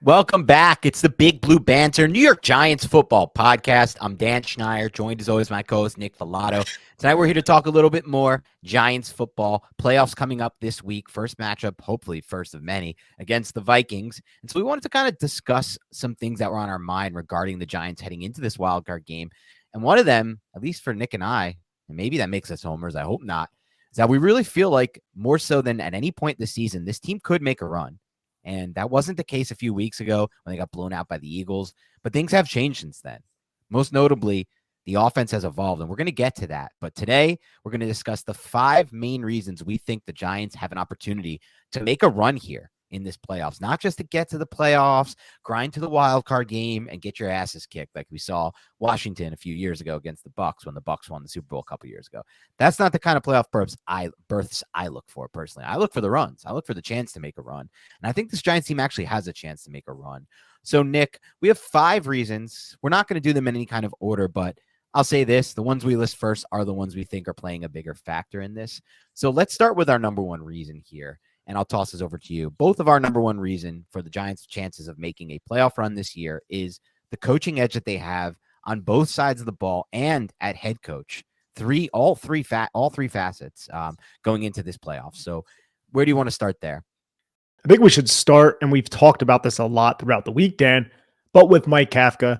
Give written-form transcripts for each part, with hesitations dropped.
Welcome back. It's the Big Blue Banter, New York Giants football podcast. I'm Dan Schneier, joined as always my co-host Nick Filato. Tonight we're here to talk a little bit more Giants football. Playoffs coming up this week. First matchup, hopefully first of many, against the Vikings. And so we wanted to kind of discuss some things that were on our mind regarding the Giants heading into this wild card game. And one of them, at least for Nick and I, and maybe that makes us homers, I hope not, is that we really feel like more so than at any point this season, this team could make a run. And that wasn't the case a few weeks ago when they got blown out by the Eagles. But things have changed since then. Most notably, the offense has evolved, and we're going to get to that. But today, we're going to discuss the 5 main reasons we think the Giants have an opportunity to make a run here in this playoffs, not just to get to the playoffs, grind to the wild card game, and get your asses kicked like we saw Washington a few years ago against the Bucs when the Bucs won the Super Bowl a couple years ago. That's not the kind of playoff berths I look for personally. I look for the runs. I look for the chance to make a run. And I think this Giants team actually has a chance to make a run. So, Nick, we have 5 reasons. We're not going to do them in any kind of order, but I'll say this. The ones we list first are the ones we think are playing a bigger factor in this. So let's start with our number one reason here. And I'll toss this over to you. Both of our number one reason for the Giants' chances of making a playoff run this year is the coaching edge that they have on both sides of the ball and at head coach. All three facets going into this playoff. So where do you want to start there? I think we should start, and we've talked about this a lot throughout the week, Dan, but with Mike Kafka,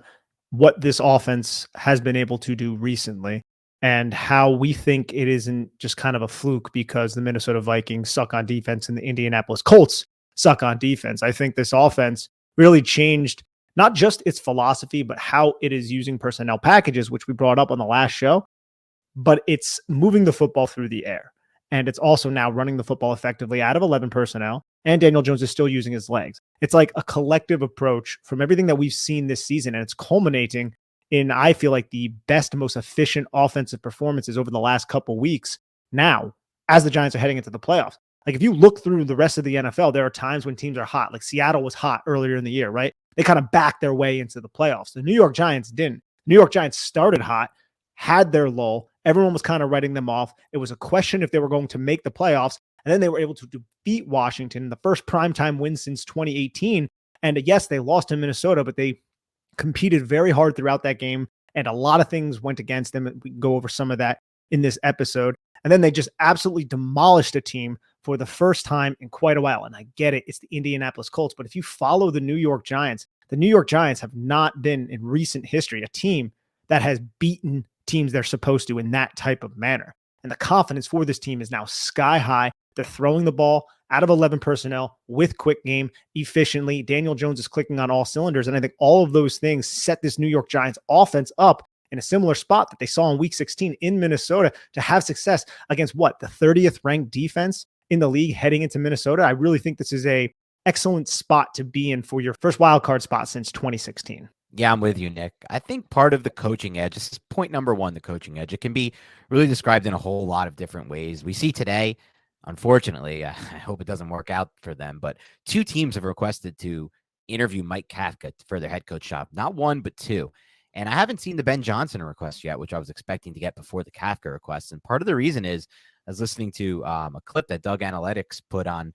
what this offense has been able to do recently and how we think it isn't just kind of a fluke because the Minnesota Vikings suck on defense and the Indianapolis Colts suck on defense. I think this offense really changed not just its philosophy, but how it is using personnel packages, which we brought up on the last show, but it's moving the football through the air. And it's also now running the football effectively out of 11 personnel. And Daniel Jones is still using his legs. It's like a collective approach from everything that we've seen this season. And it's culminating in, I feel like, the best, most efficient offensive performances over the last couple weeks now as the Giants are heading into the playoffs. Like if you look through the rest of the NFL, there are times when teams are hot. Like Seattle was hot earlier in the year, right? They kind of backed their way into the playoffs. The New York Giants didn't. New York Giants started hot, had their lull. Everyone was kind of writing them off. It was a question if they were going to make the playoffs. And then they were able to beat Washington, the first primetime win since 2018. And yes, they lost to Minnesota, but they competed very hard throughout that game. And a lot of things went against them. We can go over some of that in this episode. And then they just absolutely demolished a team for the first time in quite a while. And I get it. It's the Indianapolis Colts. But if you follow the New York Giants have not been in recent history a team that has beaten teams they're supposed to in that type of manner. And the confidence for this team is now sky high. They're throwing the ball out of 11 personnel with quick game efficiently. Daniel Jones is clicking on all cylinders. And I think all of those things set this New York Giants offense up in a similar spot that they saw in week 16 in Minnesota to have success against the 30th ranked defense in the league heading into Minnesota. I really think this is a excellent spot to be in for your first wild card spot since 2016. Yeah, I'm with you, Nick. I think part of the coaching edge, this is point number one, the coaching edge. It can be really described in a whole lot of different ways. We see today, unfortunately, I hope it doesn't work out for them, but 2 teams have requested to interview Mike Kafka for their head coach job. Not 1, but 2. And I haven't seen the Ben Johnson request yet, which I was expecting to get before the Kafka request. And part of the reason is I was listening to a clip that Doug Analytics put on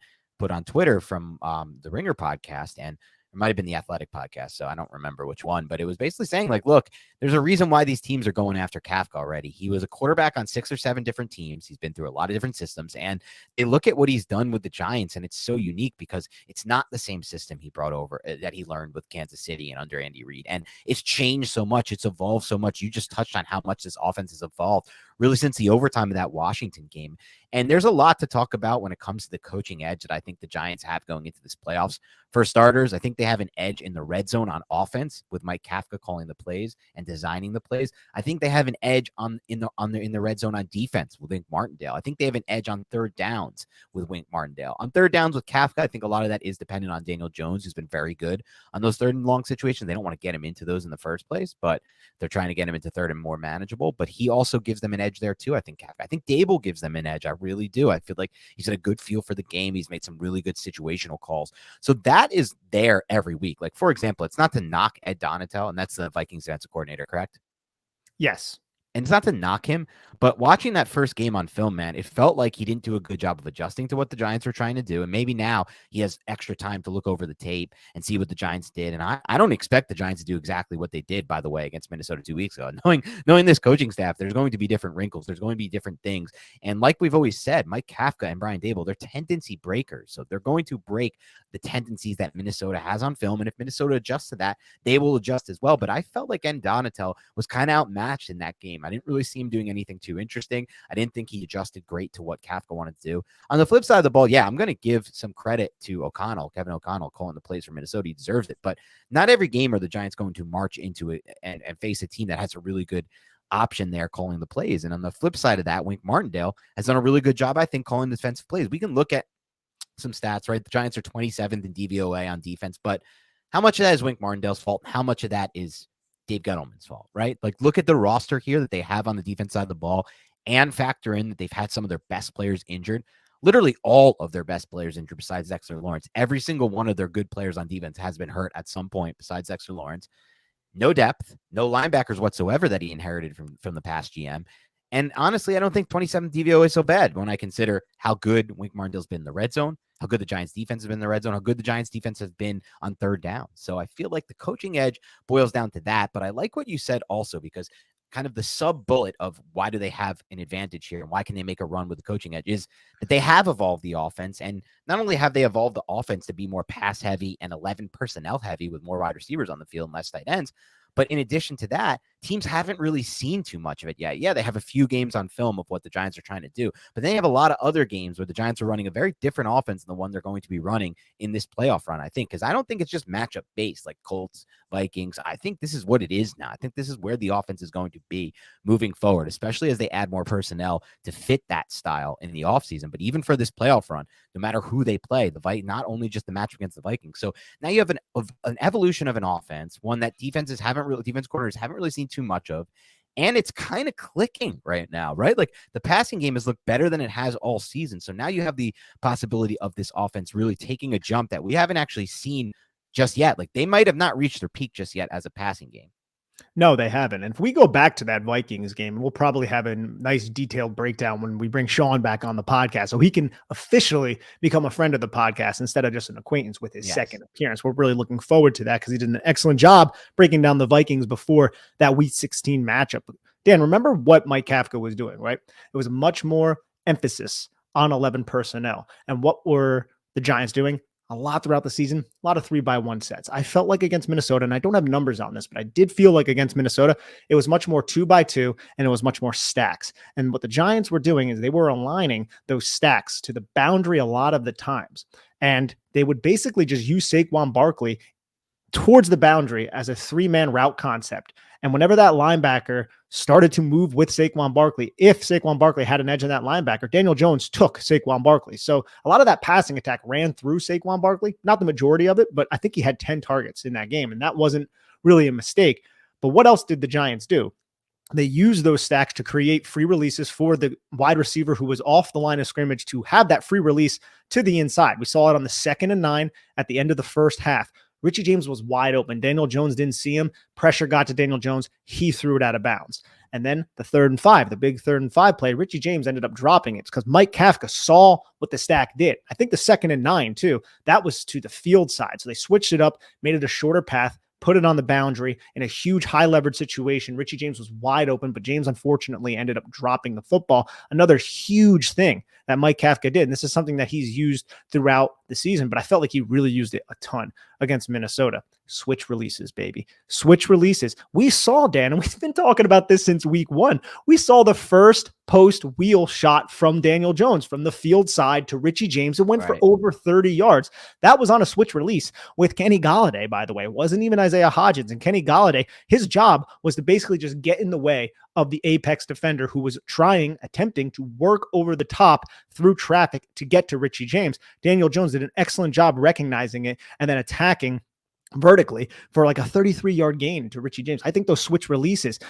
Twitter from the Ringer podcast, and it might have been the Athletic podcast, so I don't remember which one, but it was basically saying, like, look, there's a reason why these teams are going after Kafka already. He was a quarterback on 6 or 7 different teams. He's been through a lot of different systems, and they look at what he's done with the Giants, and it's so unique because it's not the same system he brought over that he learned with Kansas City and under Andy Reid, and it's changed so much. It's evolved so much. You just touched on how much this offense has evolved really since the overtime of that Washington game. And there's a lot to talk about when it comes to the coaching edge that I think the Giants have going into this playoffs. For starters, I think they have an edge in the red zone on offense with Mike Kafka calling the plays and designing the plays. I think they have an edge in the red zone on defense with Wink Martindale. I think they have an edge on third downs with Wink Martindale. On third downs with Kafka, I think a lot of that is dependent on Daniel Jones, who's been very good on those third and long situations. They don't want to get him into those in the first place, but they're trying to get him into third and more manageable. But he also gives them an edge there too, I think, Kafka. I think Dable gives them an edge. I really do. I feel like he's had a good feel for the game. He's made some really good situational calls. So that is there every week. Like, for example, it's not to knock Ed Donatel, and that's the Vikings defensive coordinator, correct? Yes. and it's not to knock him, but watching that first game on film, man, it felt like he didn't do a good job of adjusting to what the Giants were trying to do. And maybe now he has extra time to look over the tape and see what the Giants did. And I don't expect the Giants to do exactly what they did, by the way, against Minnesota 2 weeks ago. Knowing this coaching staff, there's going to be different wrinkles. There's going to be different things. And like we've always said, Mike Kafka and Brian Dable, they're tendency breakers. So they're going to break the tendencies that Minnesota has on film. And if Minnesota adjusts to that, they will adjust as well. But I felt like N. Donatel was kind of outmatched in that game. I didn't really see him doing anything too interesting. I didn't think he adjusted great to what Kafka wanted to do. On the flip side of the ball, yeah, I'm going to give some credit to Kevin O'Connell, calling the plays for Minnesota. He deserves it. But not every game are the Giants going to march into it and face a team that has a really good option there calling the plays. And on the flip side of that, Wink Martindale has done a really good job, I think, calling defensive plays. We can look at some stats, right? The Giants are 27th in DVOA on defense, but how much of that is Wink Martindale's fault? How much of that is Dave Gettleman's fault, right? Like, look at the roster here that they have on the defense side of the ball and factor in that they've had some of their best players injured. Literally all of their best players injured besides Dexter Lawrence. Every single one of their good players on defense has been hurt at some point besides Dexter Lawrence. No depth, no linebackers whatsoever that he inherited from the past GM. And honestly, I don't think 27 DVOA is so bad when I consider how good Wink Martindale's been in the red zone, how good the Giants defense has been in the red zone, how good the Giants defense has been on third down. So I feel like the coaching edge boils down to that. But I like what you said also, because kind of the sub bullet of why do they have an advantage here and why can they make a run with the coaching edge is that they have evolved the offense. And not only have they evolved the offense to be more pass heavy and 11 personnel heavy with more wide receivers on the field and less tight ends, but in addition to that, teams haven't really seen too much of it yet. Yeah, they have a few games on film of what the Giants are trying to do, but they have a lot of other games where the Giants are running a very different offense than the one they're going to be running in this playoff run, I think, because I don't think it's just matchup based like Colts, Vikings. I think this is what it is now. I think this is where the offense is going to be moving forward, especially as they add more personnel to fit that style in the offseason. But even for this playoff run, no matter who they play, not only just the matchup against the Vikings. So now you have an evolution of an offense, one that defense coordinators haven't really seen too much of. And it's kind of clicking right now, right? Like the passing game has looked better than it has all season. So now you have the possibility of this offense really taking a jump that we haven't actually seen just yet. Like they might have not reached their peak just yet as a passing game. No, they haven't. And if we go back to that Vikings game, we'll probably have a nice detailed breakdown when we bring Sean back on the podcast so he can officially become a friend of the podcast instead of just an acquaintance with his second appearance. We're really looking forward to that because he did an excellent job breaking down the Vikings before that Week 16 matchup. Dan, remember what Mike Kafka was doing, right? It was much more emphasis on 11 personnel. And what were the Giants doing? A lot throughout the season, a lot of 3-by-1 sets. I felt like against Minnesota, and I don't have numbers on this, but I did feel like against Minnesota, it was much more 2-by-2 and it was much more stacks. And what the Giants were doing is they were aligning those stacks to the boundary a lot of the times. And they would basically just use Saquon Barkley towards the boundary as a 3-man route concept. And whenever that linebacker started to move with Saquon Barkley, if Saquon Barkley had an edge on that linebacker, Daniel Jones took Saquon Barkley. So a lot of that passing attack ran through Saquon Barkley, not the majority of it, but I think he had 10 targets in that game. And that wasn't really a mistake. But what else did the Giants do? They used those stacks to create free releases for the wide receiver who was off the line of scrimmage to have that free release to the inside. We saw it on the 2nd and 9 at the end of the first half. Richie James was wide open. Daniel Jones didn't see him. Pressure got to Daniel Jones. He threw it out of bounds. And then the 3rd and 5, the big 3rd and 5 play, Richie James ended up dropping it because Mike Kafka saw what the stack did. I think the 2nd and 9 too, that was to the field side. So they switched it up, made it a shorter path, put it on the boundary in a huge high leverage situation. Richie James was wide open, but James unfortunately ended up dropping the football. Another huge thing that Mike Kafka did. And this is something that he's used throughout the season, but I felt like he really used it a ton against Minnesota. Switch releases, baby. Switch releases. We saw, Dan, and we've been talking about this since week 1. We saw the first post wheel shot from Daniel Jones from the field side to Richie James. It went for over 30 yards. That was on a switch release with Kenny Golladay, by the way. It wasn't even Isaiah Hodgins. And Kenny Golladay, his job was to basically just get in the way of the apex defender who was attempting to work over the top through traffic to get to Richie James. Daniel Jones did an excellent job recognizing it and then attacking vertically for like a 33-yard gain to Richie James. I think those switch releases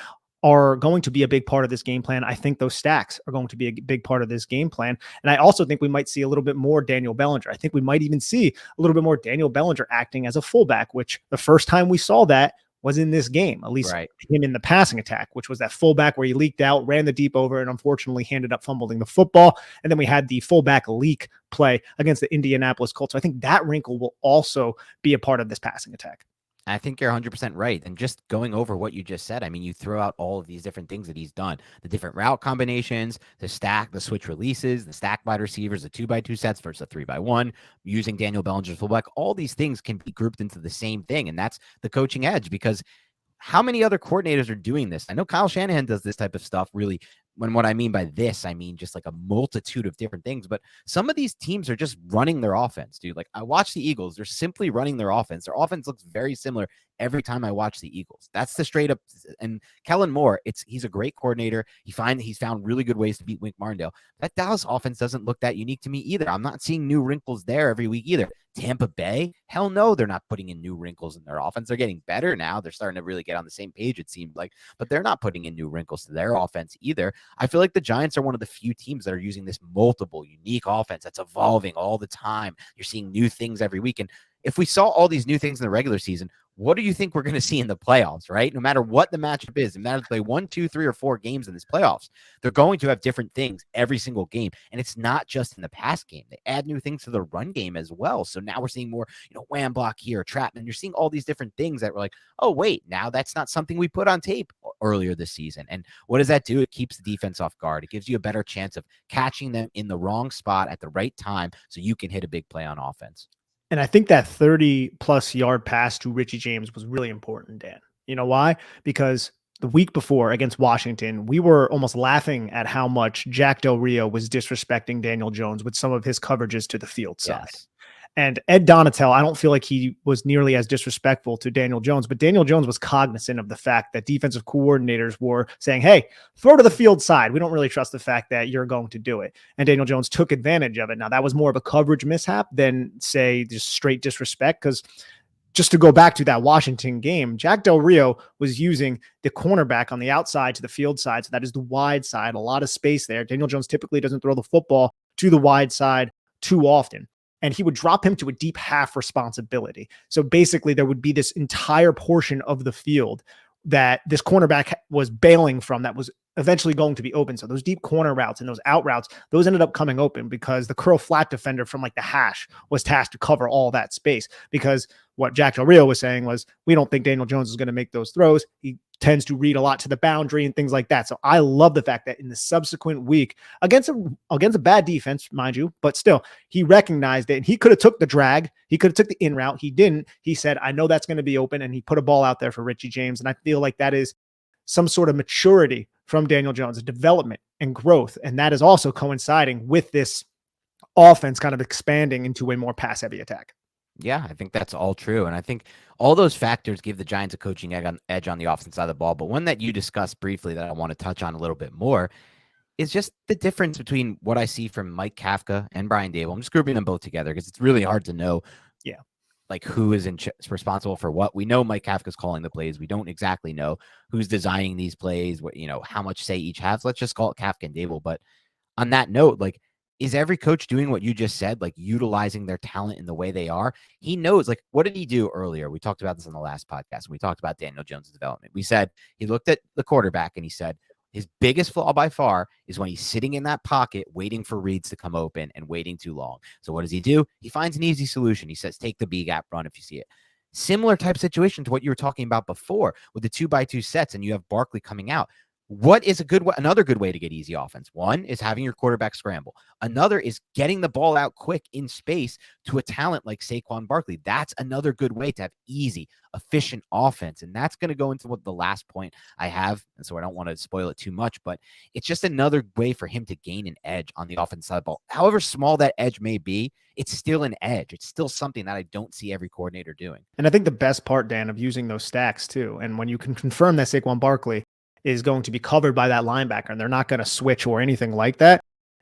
are going to be a big part of this game plan. I think those stacks are going to be a big part of this game plan. And I also think we might see a little bit more Daniel Bellinger. I think we might even see a little bit more Daniel Bellinger acting as a fullback, which the first time we saw that was in this game, at least Right. him in the passing attack, which was that fullback where he leaked out, ran the deep over, and unfortunately ended up fumbling the football. And then we had the fullback leak play against the Indianapolis Colts. So I think that wrinkle will also be a part of this passing attack. I think you're 100% right. And just going over what you just said, I mean, you throw out all of these different things that he's done, the different route combinations, the switch releases, the stack wide receivers, the 2x2 sets versus a 3x1, using Daniel Bellinger's fullback. All these things can be grouped into the same thing. And that's the coaching edge, because how many other coordinators are doing this? I know Kyle Shanahan does this type of stuff really. When what I mean by this, I mean just like a multitude of different things. But some of these teams are just running their offense, dude. Like I watch the Eagles, they're simply running their offense. Their offense looks very similar every time I watch the Eagles. That's the straight up. And Kellen Moore, he's a great coordinator. He's found really good ways to beat Wink Martindale. That Dallas offense doesn't look that unique to me either. I'm not seeing new wrinkles there every week either. Tampa Bay, hell no, they're not putting in new wrinkles in their offense. They're getting better now. They're starting to really get on the same page, it seems like, but they're not putting in new wrinkles to their offense either. I feel like the Giants are one of the few teams that are using this multiple, unique offense that's evolving all the time. You're seeing new things every week. And if we saw all these new things in the regular season, what do you think we're going to see in the playoffs, right? No matter what the matchup is, no matter if they play 1, 2, 3, or 4 games in this playoffs, they're going to have different things every single game. And it's not just in the pass game. They add new things to the run game as well. So now we're seeing more, wham block here, trap, and you're seeing all these different things that we're like, oh, wait, now that's not something we put on tape earlier this season. And what does that do? It keeps the defense off guard. It gives you a better chance of catching them in the wrong spot at the right time so you can hit a big play on offense. And I think that 30-plus yard pass to Richie James was really important, Dan. You know why? Because the week before against Washington, we were almost laughing at how much Jack Del Rio was disrespecting Daniel Jones with some of his coverages to the field side. Yes. And Ed Donatel, I don't feel like he was nearly as disrespectful to Daniel Jones, but Daniel Jones was cognizant of the fact that defensive coordinators were saying, hey, throw to the field side. We don't really trust the fact that you're going to do it. And Daniel Jones took advantage of it. Now, that was more of a coverage mishap than, say, just straight disrespect, because just to go back to that Washington game, Jack Del Rio was using the cornerback on the outside to the field side. So that is the wide side, a lot of space there. Daniel Jones typically doesn't throw the football to the wide side too often. And he would drop him to a deep half responsibility. So basically there would be this entire portion of the field that this cornerback was bailing from that was eventually going to be open. So those deep corner routes and those out routes, those ended up coming open because the curl flat defender from like the hash was tasked to cover all that space. Because what Jack Del Rio was saying was, we don't think Daniel Jones is going to make those throws. He tends to read a lot to the boundary and things like that. So I love the fact that in the subsequent week against a bad defense, mind you, but still he recognized it and he could have took the drag. He could have took the in route. He didn't. He said, I know that's going to be open. And he put a ball out there for Richie James. And I feel like that is some sort of maturity from Daniel Jones, development and growth. And that is also coinciding with this offense kind of expanding into a more pass heavy attack. Yeah, I think that's all true. And I think all those factors give the Giants a coaching edge on the offensive side of the ball. But one that you discussed briefly that I want to touch on a little bit more is just the difference between what I see from Mike Kafka and Brian Dable. I'm just grouping them both together because it's really hard to know like who is responsible for what. We know Mike Kafka's calling the plays. We don't exactly know who's designing these plays, what, how much say each has. Let's just call it Kafka and Dable. But on that note, like, is every coach doing what you just said, like utilizing their talent in the way they are? He knows, like, what did he do earlier? We talked about this on the last podcast. We talked about Daniel Jones' development. We said he looked at the quarterback and he said, his biggest flaw by far is when he's sitting in that pocket waiting for reads to come open and waiting too long. So what does he do? He finds an easy solution. He says, take the B gap run if you see it. Similar type situation to what you were talking about before with the 2x2 sets and you have Barkley coming out. What is another good way to get easy offense? One is having your quarterback scramble. Another is getting the ball out quick in space to a talent like Saquon Barkley. That's another good way to have easy, efficient offense. And that's going to go into what the last point I have. And so I don't want to spoil it too much, but it's just another way for him to gain an edge on the offensive side of the ball. However small that edge may be, it's still an edge. It's still something that I don't see every coordinator doing. And I think the best part, Dan, of using those stacks too, and when you can confirm that Saquon Barkley is going to be covered by that linebacker and they're not going to switch or anything like that,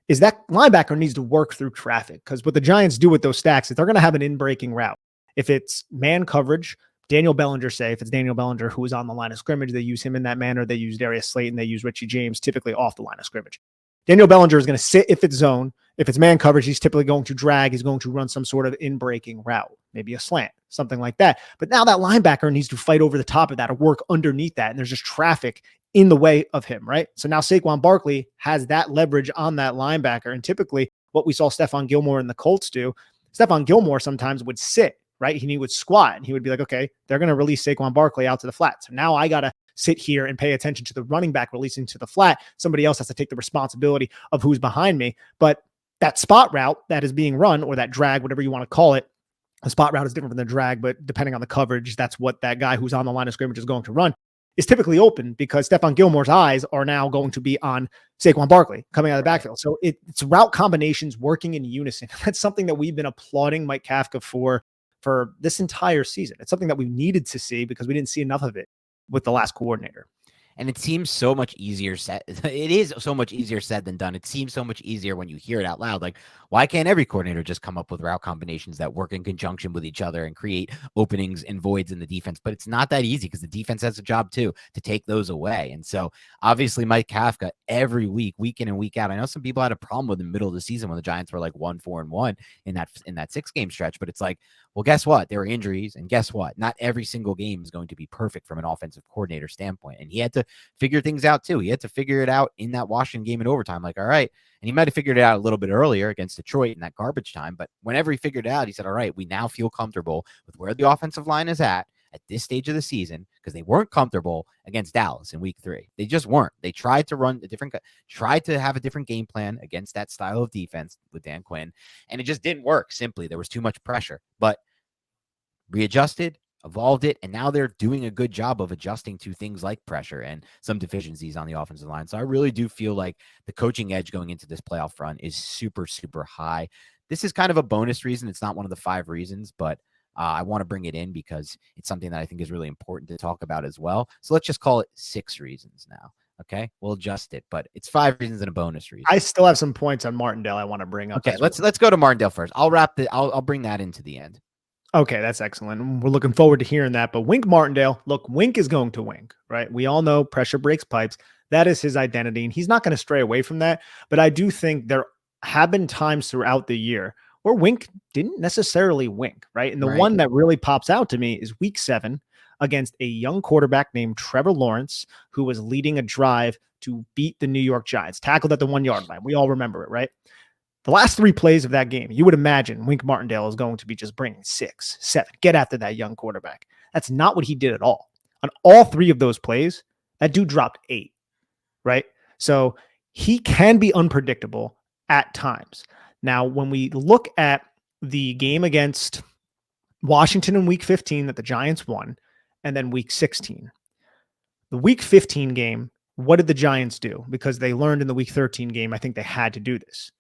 is that linebacker needs to work through traffic. Because what the Giants do with those stacks is they're going to have an in-breaking route. If it's man coverage, Daniel Bellinger, say, if it's Daniel Bellinger who is on the line of scrimmage, they use him in that manner. They use Darius Slayton. They use Richie James, typically off the line of scrimmage. Daniel Bellinger is going to sit if it's zone If it's man coverage, he's typically going to drag. He's going to run some sort of in-breaking route, maybe a slant, something like that. But now that linebacker needs to fight over the top of that or work underneath that. And there's just traffic in the way of him, right? So now Saquon Barkley has that leverage on that linebacker. And typically what we saw Stephon Gilmore and the Colts do, Stephon Gilmore sometimes would sit, right? He would squat and he would be like, okay, they're going to release Saquon Barkley out to the flat. So now I got to sit here and pay attention to the running back releasing to the flat. Somebody else has to take the responsibility of who's behind me. But that spot route that is being run, or that drag, whatever you want to call it, a spot route is different from the drag, but depending on the coverage, that's what that guy who's on the line of scrimmage is going to run, is typically open because Stephon Gilmore's eyes are now going to be on Saquon Barkley coming out of the backfield. So it's route combinations working in unison. That's something that we've been applauding Mike Kafka for this entire season. It's something that we needed to see because we didn't see enough of it with the last coordinator. And it seems so much easier said. It is so much easier said than done. It seems so much easier when you hear it out loud. Like, why can't every coordinator just come up with route combinations that work in conjunction with each other and create openings and voids in the defense? But it's not that easy because the defense has a job too to take those away. And so obviously Mike Kafka every week in and week out. I know some people had a problem with the middle of the season when the Giants were like 1-4-1 in that 6-game stretch. But it's like, well, guess what? There were injuries, and guess what? Not every single game is going to be perfect from an offensive coordinator standpoint. And he had to figure things out too. He had to figure it out in that Washington game in overtime. Like, all right. And he might have figured it out a little bit earlier against Detroit in that garbage time. But whenever he figured it out, he said, all right, we now feel comfortable with where the offensive line is at this stage of the season, because they weren't comfortable against Dallas in week 3. They just weren't. They tried to tried to have a different game plan against that style of defense with Dan Quinn, and it just didn't work. Simply, there was too much pressure, but readjusted, evolved it, and now they're doing a good job of adjusting to things like pressure and some deficiencies on the offensive line. So I really do feel like the coaching edge going into this playoff run is super, super high. This is kind of a bonus reason. It's not one of the 5 reasons, but I want to bring it in because it's something that I think is really important to talk about as well. So let's just call it 6 reasons now. Okay, we'll adjust it, but it's 5 reasons and a bonus reason. I still have some points on Martindale I want to bring up. Okay, let's go to Martindale first. I'll bring that into the end. Okay, that's excellent. We're looking forward to hearing that. But Wink Martindale, look, Wink is going to wink, right? We all know pressure breaks pipes. That is his identity, and he's not going to stray away from that. But I do think there have been times throughout the year where Wink didn't necessarily wink, right? And the one that really pops out to me is week 7 against a young quarterback named Trevor Lawrence, who was leading a drive to beat the New York Giants, tackled at the 1-yard line. We all remember it, right? The last 3 plays of that game, you would imagine Wink Martindale is going to be just bringing 6, 7, get after that young quarterback. That's not what he did at all. On all 3 of those plays, that dude dropped 8, right? So he can be unpredictable at times. Now, when we look at the game against Washington in week 15 that the Giants won, and then week 16, the week 15 game, what did the Giants do? Because they learned in the week 13 game, I think they had to do this.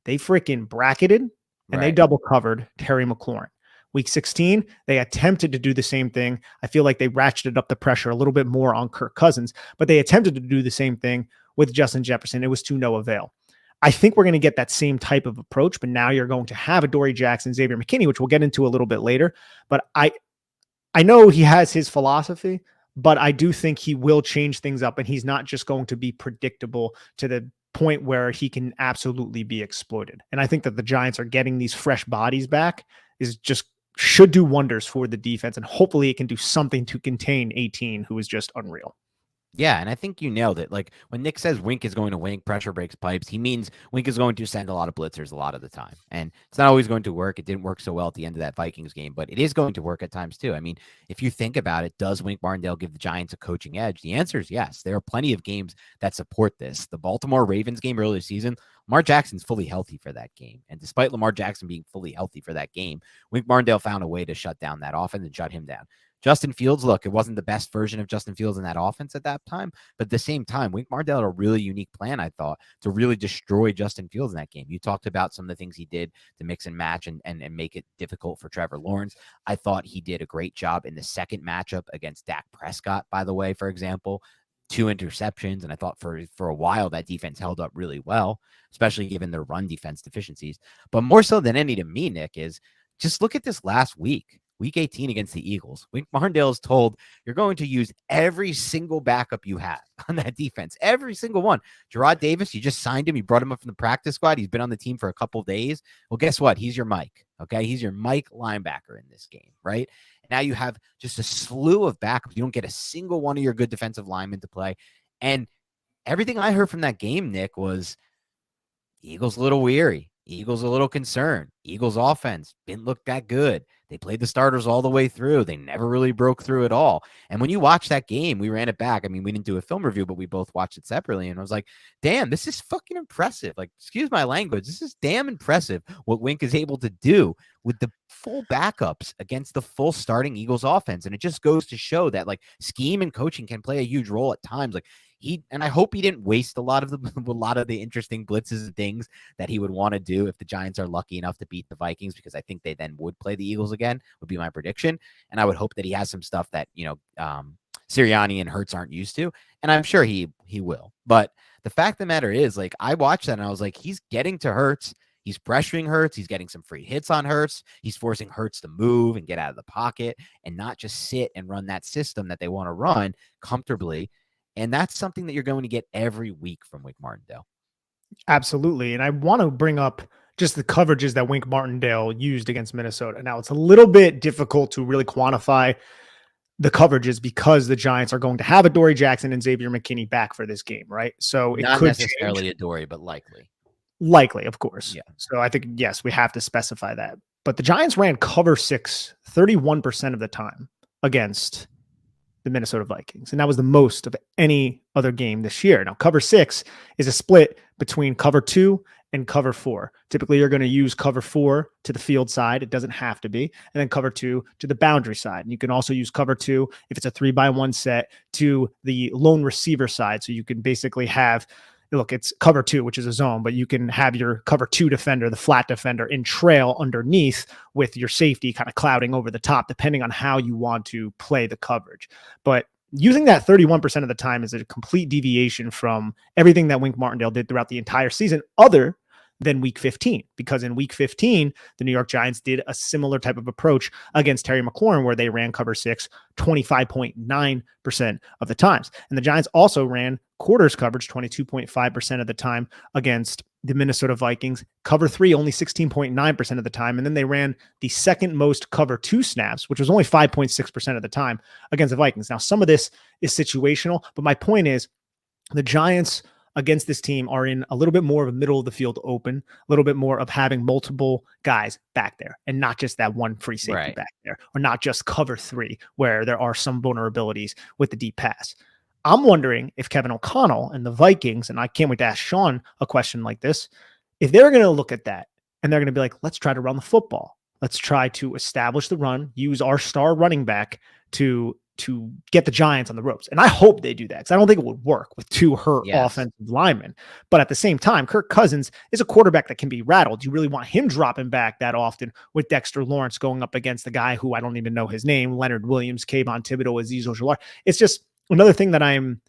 They freaking bracketed and they double covered Terry McLaurin. Week 16, they attempted to do the same thing. I feel like they ratcheted up the pressure a little bit more on Kirk Cousins, but they attempted to do the same thing with Justin Jefferson. It was to no avail. I think we're going to get that same type of approach, but now you're going to have a Dory Jackson, Xavier McKinney, which we'll get into a little bit later. But I know he has his philosophy, but I do think he will change things up, and he's not just going to be predictable to the point where he can absolutely be exploited. And I think that the Giants are getting these fresh bodies back should do wonders for the defense, and hopefully it can do something to contain 18, who is just unreal. Yeah, and I think you nailed it. Like when Nick says Wink is going to wink, pressure breaks pipes, he means Wink is going to send a lot of blitzers a lot of the time. And it's not always going to work. It didn't work so well at the end of that Vikings game, but it is going to work at times too. I mean, if you think about it, does Wink Martindale give the Giants a coaching edge? The answer is yes. There are plenty of games that support this. The Baltimore Ravens game earlier this season, Lamar Jackson's fully healthy for that game. And despite Lamar Jackson being fully healthy for that game, Wink Martindale found a way to shut down that offense and shut him down. Justin Fields, look, it wasn't the best version of Justin Fields in that offense at that time, but at the same time, Wink Martindale had a really unique plan, I thought, to really destroy Justin Fields in that game. You talked about some of the things he did to mix and match and make it difficult for Trevor Lawrence. I thought he did a great job in the second matchup against Dak Prescott, by the way, for example. 2 interceptions, and I thought for a while that defense held up really well, especially given their run defense deficiencies. But more so than any to me, Nick, is just look at this last week. Week 18 against the Eagles. Wink Martindale is told you're going to use every single backup you have on that defense, every single one. Gerard Davis, you just signed him. You brought him up from the practice squad. He's been on the team for a couple days. Well, guess what? He's your Mike. Okay. He's your Mike linebacker in this game, right? And now you have just a slew of backups. You don't get a single one of your good defensive linemen to play. And everything I heard from that game, Nick, was Eagles a little weary. Eagles a little concerned. Eagles offense didn't look that good. They played the starters all the way through. They never really broke through at all. And when you watch that game, we ran it back. I mean, we didn't do a film review, but we both watched it separately. And I was like, damn, this is fucking impressive. Like, excuse my language. This is damn impressive what Wink is able to do with the full backups against the full starting Eagles offense. And it just goes to show that like scheme and coaching can play a huge role at times. Like, and I hope he didn't waste a lot of the interesting blitzes and things that he would want to do if the Giants are lucky enough to beat the Vikings, because I think they then would play the Eagles again, would be my prediction. And I would hope that he has some stuff that, Sirianni and Hurts aren't used to. And I'm sure he will. But the fact of the matter is, like, I watched that and I was like, he's getting to Hurts. He's pressuring Hurts. He's getting some free hits on Hurts. He's forcing Hurts to move and get out of the pocket and not just sit and run that system that they want to run comfortably. And that's something that you're going to get every week from Wink Martindale. Absolutely. And I want to bring up just the coverages that Wink Martindale used against Minnesota. Now, it's a little bit difficult to really quantify the coverages because the Giants are going to have Adoree Jackson and Xavier McKinney back for this game, right? So it Not could necessarily change. Adoree, but likely. Likely, of course. Yeah. So I think, yes, we have to specify that. But the Giants ran cover 6 31% of the time against the Minnesota Vikings. And that was the most of any other game this year. Now, cover 6 is a split between cover 2 and cover 4. Typically, you're going to use cover 4 to the field side. It doesn't have to be. And then cover 2 to the boundary side. And you can also use cover 2 if it's a 3-by-1 set to the lone receiver side. So you can basically have, look, it's cover 2, which is a zone, but you can have your cover 2 defender, the flat defender, in trail underneath with your safety kind of clouding over the top, depending on how you want to play the coverage. But using that 31% of the time is a complete deviation from everything that Wink Martindale did throughout the entire season, other than week 15, because in week 15, the New York Giants did a similar type of approach against Terry McLaurin, where they ran cover 6 25.9% of the times. And the Giants also ran quarters coverage 22.5% of the time against the Minnesota Vikings, cover 3 only 16.9% of the time. And then they ran the second most cover 2 snaps, which was only 5.6% of the time against the Vikings. Now, some of this is situational, but my point is the Giants against this team are in a little bit more of a middle of the field open, a little bit more of having multiple guys back there and not just that one free safety back there, or not just cover 3 where there are some vulnerabilities with the deep pass. I'm wondering if Kevin O'Connell and the Vikings, and I can't wait to ask Sean a question like this, if they're going to look at that and they're going to be like, let's try to run the football. Let's try to establish the run, use our star running back to get the Giants on the ropes. And I hope they do that, because I don't think it would work with 2 hurt offensive linemen. But at the same time, Kirk Cousins is a quarterback that can be rattled. You really want him dropping back that often with Dexter Lawrence going up against the guy who I don't even know his name, Leonard Williams, Kayvon Thibodeau, Azeez Ojulari. It's just another thing that I'm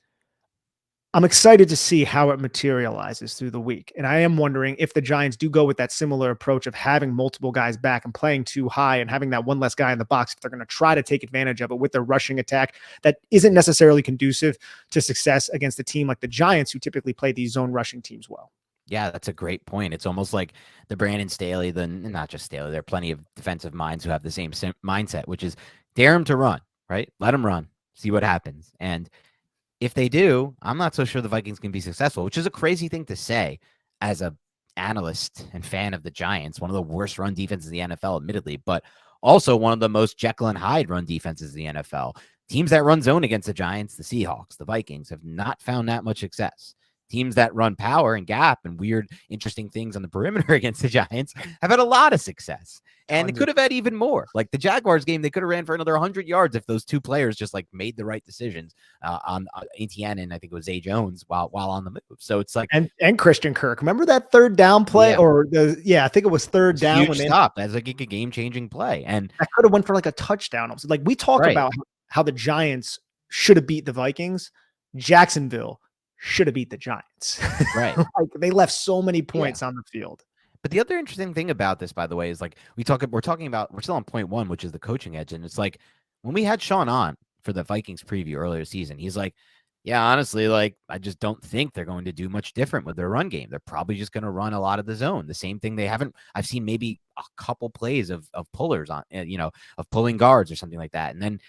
excited to see how it materializes through the week. And I am wondering if the Giants do go with that similar approach of having multiple guys back and playing too high and having that one less guy in the box, if they're going to try to take advantage of it with their rushing attack that isn't necessarily conducive to success against a team like the Giants, who typically play these zone rushing teams well. Yeah, that's a great point. It's almost like the Brandon Staley, not just Staley, there are plenty of defensive minds who have the same mindset, which is dare him to run, right? Let him run, see what happens. And if they do, I'm not so sure the Vikings can be successful, which is a crazy thing to say as a analyst and fan of the Giants, one of the worst run defenses in the NFL, admittedly, but also one of the most Jekyll and Hyde run defenses in the NFL. Teams that run zone against the Giants, the Seahawks, the Vikings, have not found that much success. Teams that run power and gap and weird, interesting things on the perimeter against the Giants have had a lot of success. And it could have had even more. Like the Jaguars game, they could have ran for another 100 yards if those 2 players just like made the right decisions on Etienne and I think it was Zay Jones while on the move. So it's like and Christian Kirk. Remember that third down play, I think it was third down when stop. That's like a game-changing play, and that could have went for like a touchdown. Like we talk about how the Giants should have beat the Vikings. Jacksonville should have beat the Giants. Right. Like they left so many points on the field. But the other interesting thing about this, by the way, is like we're talking about we're still on point one, which is the coaching edge, and it's like when we had Sean on for the Vikings preview earlier season, he's like, "Yeah, honestly, like I just don't think they're going to do much different with their run game. They're probably just going to run a lot of the zone, the same thing they haven't. I've seen maybe a couple plays of pullers on, of pulling guards or something like that, and then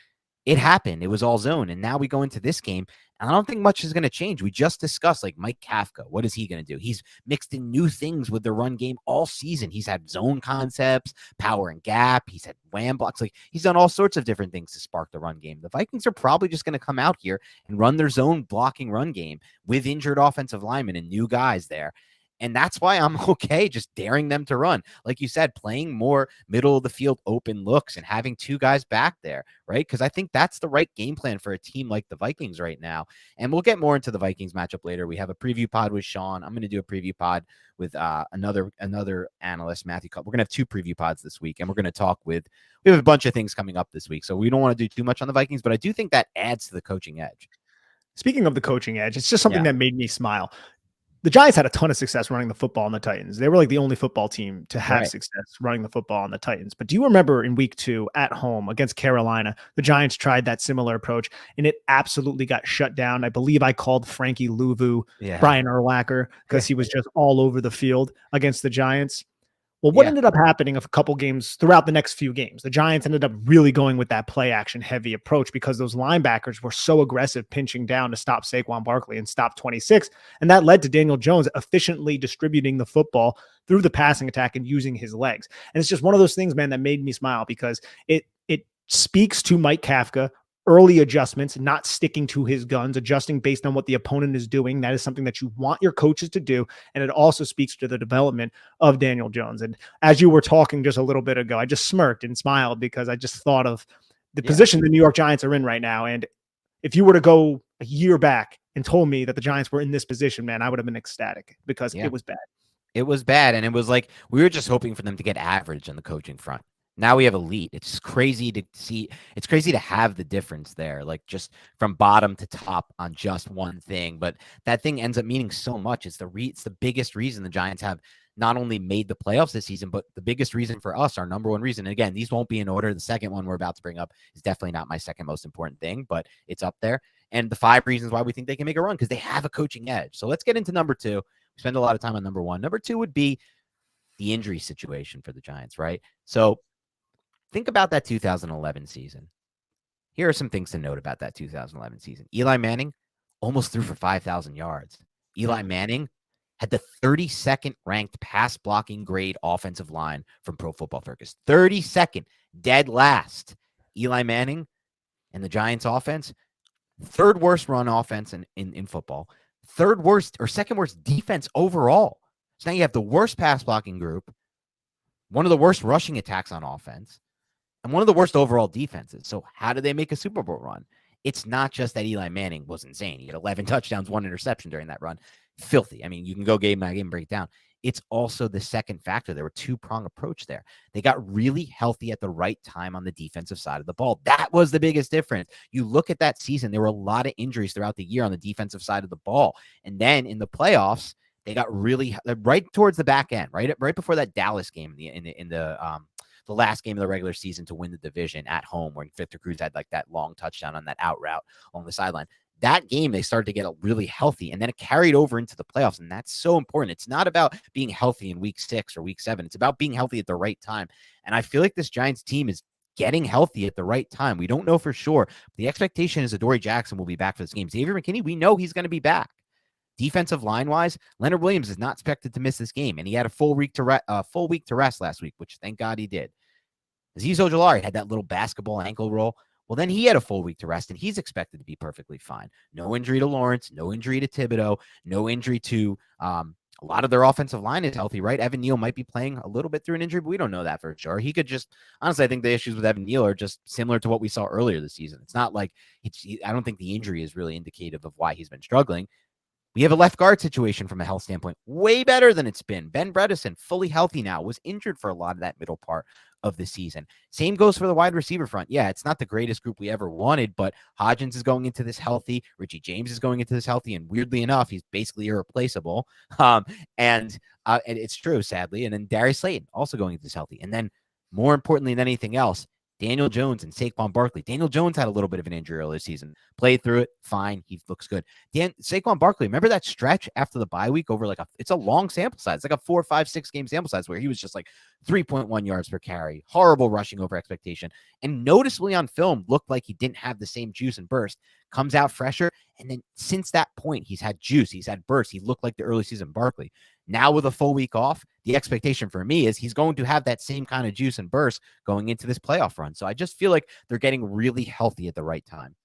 it happened. It was all zone. And now we go into this game, and I don't think much is going to change. We just discussed like Mike Kafka. What is he going to do? He's mixed in new things with the run game all season. He's had zone concepts, power and gap. He's had wham blocks. Like he's done all sorts of different things to spark the run game. The Vikings are probably just going to come out here and run their zone blocking run game with injured offensive linemen and new guys there. And that's why I'm okay just daring them to run. Like you said, playing more middle of the field open looks and having two guys back there, right? Because I think that's the right game plan for a team like the Vikings right now. And we'll get more into the Vikings matchup later. We have a preview pod with Sean. I'm going to do a preview pod with another analyst, Matthew Cup. We're going to have two preview pods this week, and we're going to talk with – we have a bunch of things coming up this week. So we don't want to do too much on the Vikings, but I do think that adds to the coaching edge. Speaking of the coaching edge, it's just something that made me smile. The Giants had a ton of success running the football on the Titans. They were like the only football team to have success running the football on the Titans. But do you remember in week 2 at home against Carolina, the Giants tried that similar approach and it absolutely got shut down. I believe I called Frankie Louvu, Brian Urlacher, because he was just all over the field against the Giants. Well, what ended up happening a couple games throughout the next few games? The Giants ended up really going with that play action heavy approach because those linebackers were so aggressive pinching down to stop Saquon Barkley and stop 26. And that led to Daniel Jones efficiently distributing the football through the passing attack and using his legs. And it's just one of those things, man, that made me smile because it speaks to Mike Kafka. Early adjustments, not sticking to his guns, adjusting based on what the opponent is doing. That is something that you want your coaches to do. And it also speaks to the development of Daniel Jones. And as you were talking just a little bit ago, I just smirked and smiled because I just thought of the position the New York Giants are in right now. And if you were to go a year back and told me that the Giants were in this position, man, I would have been ecstatic because it was bad. It was bad. And it was like, we were just hoping for them to get average on the coaching front. Now we have elite. It's crazy to see. It's crazy to have the difference there, like just from bottom to top on just one thing. But that thing ends up meaning so much. It's the biggest reason the Giants have not only made the playoffs this season, but the biggest reason for us, our number one reason. And again, these won't be in order. The second one we're about to bring up is definitely not my second most important thing, but it's up there. And the 5 reasons why we think they can make a run, because they have a coaching edge. So let's get into number 2. We spend a lot of time on number 1. Number 2 would be the injury situation for the Giants, right? So think about that 2011 season. Here are some things to note about that 2011 season. Eli Manning almost threw for 5,000 yards. Eli Manning had the 32nd ranked pass blocking grade offensive line from Pro Football Focus. 32nd, dead last. Eli Manning and the Giants offense, 3rd worst run offense in football, 3rd worst or 2nd worst defense overall. So now you have the worst pass blocking group, one of the worst rushing attacks on offense, and one of the worst overall defenses. So how did they make a Super Bowl run? It's not just that Eli Manning was insane. He had 11 touchdowns, 1 interception during that run. Filthy. I mean, you can go game by game breakdown. It's also the second factor. There were 2-prong approach there. They got really healthy at the right time on the defensive side of the ball. That was the biggest difference. You look at that season, there were a lot of injuries throughout the year on the defensive side of the ball. And then in the playoffs, they got really right towards the back end, right before that Dallas game in the last game of the regular season to win the division at home, where Victor Cruz had like that long touchdown on that out route along the sideline. That game, they started to get really healthy, and then it carried over into the playoffs, and that's so important. It's not about being healthy in week 6 or week 7. It's about being healthy at the right time, and I feel like this Giants team is getting healthy at the right time. We don't know for sure. The expectation is Adoree Jackson will be back for this game. Xavier McKinney, we know he's going to be back. Defensive line-wise, Leonard Williams is not expected to miss this game, and he had a full week to rest last week, which thank God he did. Azeez Ojulari had that little basketball ankle roll. Well, then he had a full week to rest, and he's expected to be perfectly fine. No injury to Lawrence, no injury to Thibodeau, no injury to a lot of their offensive line is healthy, right? Evan Neal might be playing a little bit through an injury, but we don't know that for sure. He could just, honestly, I think the issues with Evan Neal are just similar to what we saw earlier this season. It's not like, I don't think the injury is really indicative of why he's been struggling. We have a left guard situation from a health standpoint way better than it's been. Ben Bredesen, fully healthy now, was injured for a lot of that middle part of the season. Same goes for the wide receiver front. Yeah, it's not the greatest group we ever wanted, but Hodgins is going into this healthy. Richie James is going into this healthy. And weirdly enough, he's basically irreplaceable. And it's true, sadly. And then Darius Slayton also going into this healthy. And then more importantly than anything else, Daniel Jones and Saquon Barkley. Daniel Jones had a little bit of an injury earlier this season. Played through it, fine. He looks good. Saquon Barkley, remember that stretch after the bye week over it's a long sample size. It's like a 4, 5, 6 game sample size where he was just like 3.1 yards per carry, horrible rushing over expectation, and noticeably on film looked like he didn't have the same juice and burst. Comes out fresher, and then since that point, he's had juice, he's had burst. He looked like the early season Barkley. Now with a full week off, the expectation for me is he's going to have that same kind of juice and burst going into this playoff run. So I just feel like they're getting really healthy at the right time.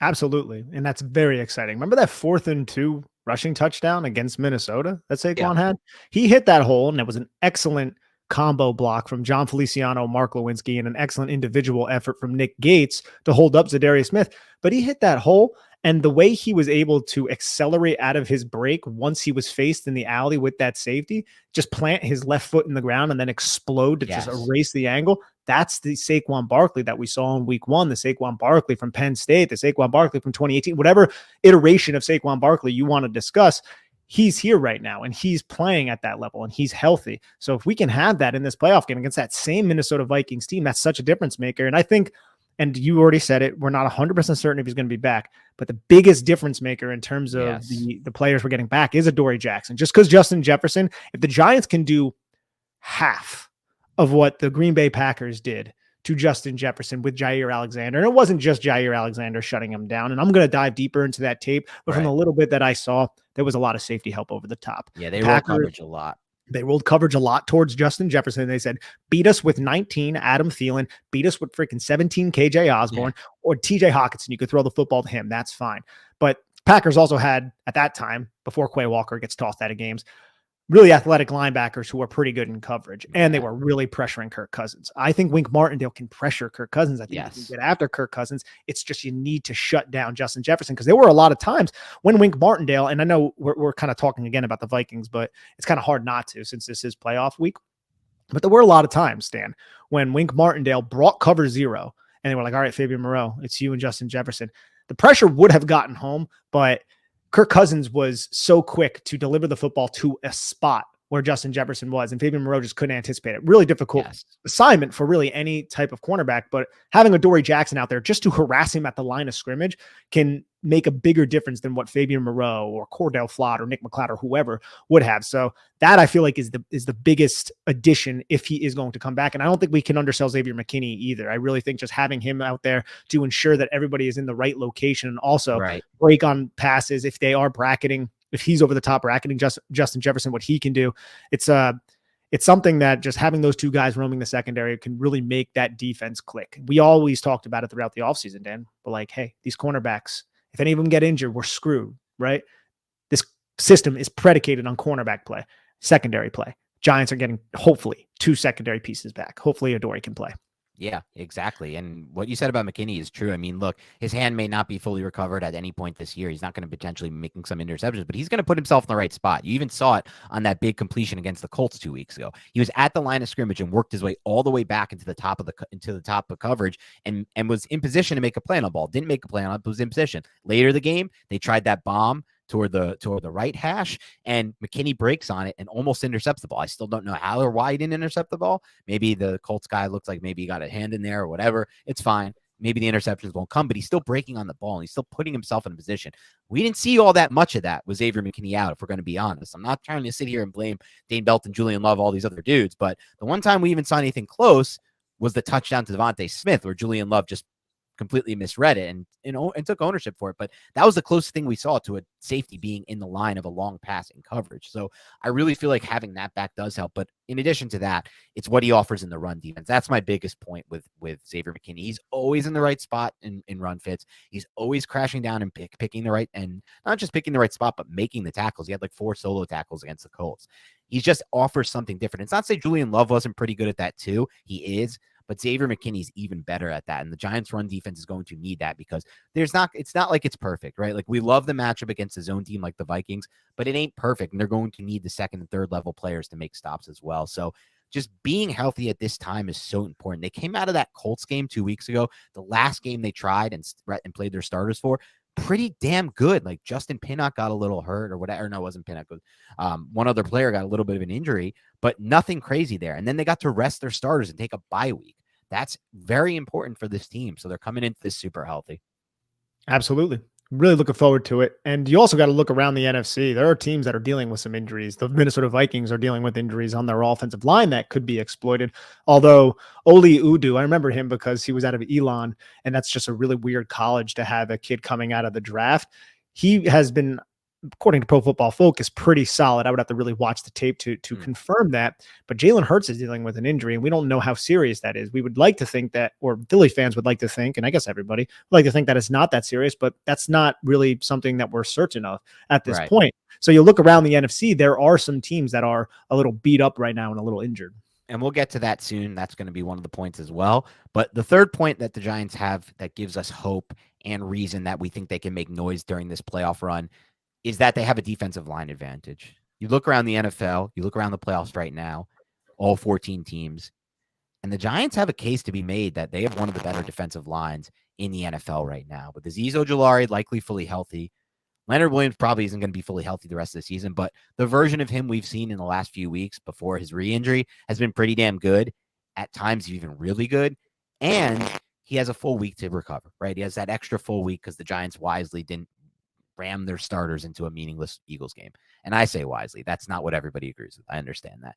Absolutely. And that's very exciting. Remember that 4th and 2 rushing touchdown against Minnesota that Saquon had? He hit that hole, and it was an excellent combo block from John Feliciano, Mark Lewinsky, and an excellent individual effort from Nick Gates to hold up Zadarius Smith. But he hit that hole, and the way he was able to accelerate out of his break once he was faced in the alley with that safety, just plant his left foot in the ground and then explode to just erase the angle. That's the Saquon Barkley that we saw in week 1, the Saquon Barkley from Penn State, the Saquon Barkley from 2018, whatever iteration of Saquon Barkley you want to discuss. He's here right now, and he's playing at that level, and he's healthy. So if we can have that in this playoff game against that same Minnesota Vikings team, that's such a difference maker. And I think, and you already said it, we're not 100% certain if he's going to be back, but the biggest difference maker in terms of the players we're getting back is Adoree Jackson. Just because Justin Jefferson, if the Giants can do half of what the Green Bay Packers did to Justin Jefferson with Jair Alexander, and it wasn't just Jair Alexander shutting him down, and I'm going to dive deeper into that tape, but from the little bit that I saw, there was a lot of safety help over the top. Yeah, they rolled coverage a lot. They rolled coverage a lot towards Justin Jefferson. They said, beat us with 19, Adam Thielen, beat us with freaking 17, KJ Osborne, or TJ Hawkinson. You could throw the football to him. That's fine. But Packers also had, at that time, before Quay Walker gets tossed out of games, really athletic linebackers who are pretty good in coverage, and they were really pressuring Kirk Cousins. I think Wink Martindale can pressure Kirk Cousins. I think he can get after Kirk Cousins. It's just you need to shut down Justin Jefferson, because there were a lot of times when Wink Martindale, and I know we're kind of talking again about the Vikings, but it's kind of hard not to since this is playoff week. But there were a lot of times, Stan, when Wink Martindale brought cover 0, and they were like, all right, Fabian Moreau, it's you and Justin Jefferson. The pressure would have gotten home, but Kirk Cousins was so quick to deliver the football to a spot where Justin Jefferson was, and Fabian Moreau just couldn't anticipate it. Really difficult assignment for really any type of cornerback, but having Adoree Jackson out there just to harass him at the line of scrimmage can make a bigger difference than what Fabian Moreau or Cordell Flott or Nick McLeod or whoever would have. So that I feel like is the biggest addition if he is going to come back. And I don't think we can undersell Xavier McKinney either. I really think just having him out there to ensure that everybody is in the right location, and also break on passes if they are bracketing, if he's over the top bracketing Justin Jefferson, what he can do. It's something that just having those two guys roaming the secondary can really make that defense click. We always talked about it throughout the offseason, Dan, but like, hey, these cornerbacks, if any of them get injured, we're screwed, right? This system is predicated on cornerback play, secondary play. Giants are getting, hopefully, 2 secondary pieces back. Hopefully Adoree can play. Yeah, exactly. And what you said about McKinney is true. I mean, look, his hand may not be fully recovered at any point this year. He's not going to potentially be making some interceptions, but he's going to put himself in the right spot. You even saw it on that big completion against the Colts 2 weeks ago. He was at the line of scrimmage and worked his way all the way back into the top of coverage and was in position to make a play on the ball. Didn't make a play on it, but was in position. Later in the game, they tried that bomb toward the right hash, and McKinney breaks on it and almost intercepts the ball. I still don't know how or why he didn't intercept the ball. Maybe the Colts guy looks like maybe he got a hand in there or whatever. It's fine. Maybe the interceptions won't come, but he's still breaking on the ball and he's still putting himself in a position. We didn't see all that much of that with Xavier McKinney out, if we're going to be honest. I'm not trying to sit here and blame Dane Belton, Julian Love, all these other dudes, but the one time we even saw anything close was the touchdown to Devontae Smith, where Julian Love just completely misread it and took ownership for it. But that was the closest thing we saw to a safety being in the line of a long pass in coverage. So I really feel like having that back does help. But in addition to that, it's what he offers in the run defense. That's my biggest point with Xavier McKinney. He's always in the right spot in run fits. He's always crashing down and picking the right, and not just picking the right spot, but making the tackles. He had like 4 solo tackles against the Colts. He just offers something different. It's not to say Julian Love wasn't pretty good at that too. He is. But Xavier McKinney's even better at that. And the Giants' run defense is going to need that, because it's not like it's perfect, right? Like, we love the matchup against a zone team like the Vikings, but it ain't perfect. And they're going to need the second and third level players to make stops as well. So just being healthy at this time is so important. They came out of that Colts game 2 weeks ago, the last game they tried and played their starters for, pretty damn good. Like Justin Pinnock got a little hurt or whatever. No, it wasn't Pinnock. One other player got a little bit of an injury, but nothing crazy there. And then they got to rest their starters and take a bye week. That's very important for this team. So they're coming into this super healthy. Absolutely. Really looking forward to it. And you also got to look around the NFC. There are teams that are dealing with some injuries. The Minnesota Vikings are dealing with injuries on their offensive line that could be exploited. Although Oli Udu, I remember him because he was out of Elon, and that's just a really weird college to have a kid coming out of the draft. He has been, according to Pro Football Focus, pretty solid. I would have to really watch the tape to confirm that. But Jalen Hurts is dealing with an injury, and we don't know how serious that is. We would like to think that, or Philly fans would like to think, and I guess everybody would like to think that it's not that serious, but that's not really something that we're certain of at this point. So you look around the NFC, there are some teams that are a little beat up right now and a little injured. And we'll get to that soon. That's going to be one of the points as well. But the third point that the Giants have that gives us hope and reason that we think they can make noise during this playoff run is that they have a defensive line advantage. You look around the NFL, you look around the playoffs right now, all 14 teams, and the Giants have a case to be made that they have one of the better defensive lines in the NFL right now. With Azeez Ojulari likely fully healthy, Leonard Williams probably isn't going to be fully healthy the rest of the season, but the version of him we've seen in the last few weeks before his re-injury has been pretty damn good. At times, even really good. And he has a full week to recover, right? He has that extra full week because the Giants wisely didn't ram their starters into a meaningless Eagles game. And I say wisely. That's not what everybody agrees with. I understand that.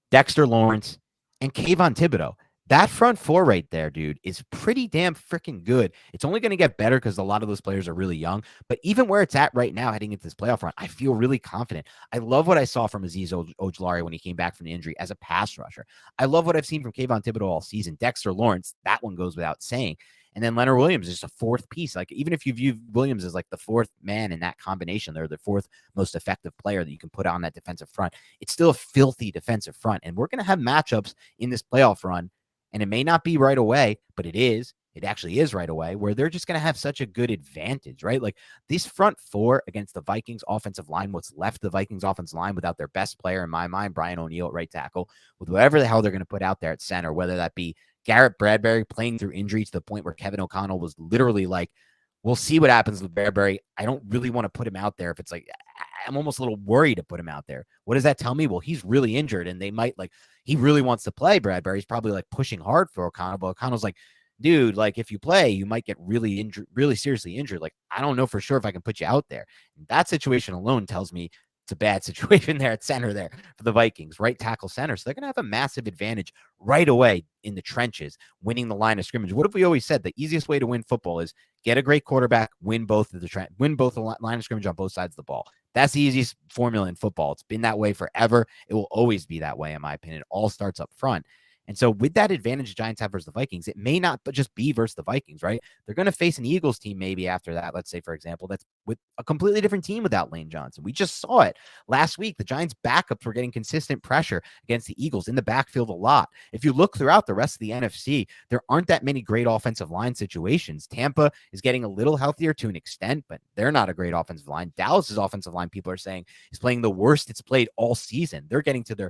Dexter Lawrence and Kayvon Thibodeau. That front four right there, dude, is pretty damn freaking good. It's only going to get better because a lot of those players are really young. But even where it's at right now, heading into this playoff run, I feel really confident. I love what I saw from Azeez Ojulari when he came back from the injury as a pass rusher. I love what I've seen from Kayvon Thibodeau all season. Dexter Lawrence, that one goes without saying. And then Leonard Williams is just a fourth piece. Like, even if you view Williams as like the fourth man in that combination, they're the fourth most effective player that you can put on that defensive front. It's still a filthy defensive front. And we're going to have matchups in this playoff run. And it may not be right away, but it is. It actually is right away, where they're just going to have such a good advantage, right? Like this front four against the Vikings offensive line, what's left of the Vikings offensive line without their best player in my mind, Brian O'Neill at right tackle, with whatever the hell they're going to put out there at center, whether that be Garrett Bradbury playing through injury to the point where Kevin O'Connell was literally like, we'll see what happens with Bradbury. I don't really want to put him out there if it's like, I'm almost a little worried to put him out there. What does that tell me? Well, he's really injured and they might like, he really wants to play. Bradbury's probably like pushing hard for O'Connell, but O'Connell's like, dude, like if you play, you might get really injured, really seriously injured. Like, I don't know for sure if I can put you out there. And that situation alone tells me it's a bad situation there at center there for the Vikings, right tackle center. So they're going to have a massive advantage right away in the trenches, winning the line of scrimmage. What have we always said? The easiest way to win football is get a great quarterback, win both the line of scrimmage on both sides of the ball. That's the easiest formula in football. It's been that way forever. It will always be that way, in my opinion. It all starts up front. And so with that advantage the Giants have versus the Vikings, it may not but just be versus the Vikings, right? They're going to face an Eagles team maybe after that, let's say, for example, that's with a completely different team without Lane Johnson. We just saw it last week. The Giants backups were getting consistent pressure against the Eagles in the backfield a lot. If you look throughout the rest of the NFC, there aren't that many great offensive line situations. Tampa is getting a little healthier to an extent, but they're not a great offensive line. Dallas's offensive line, people are saying, is playing the worst it's played all season. They're getting to their,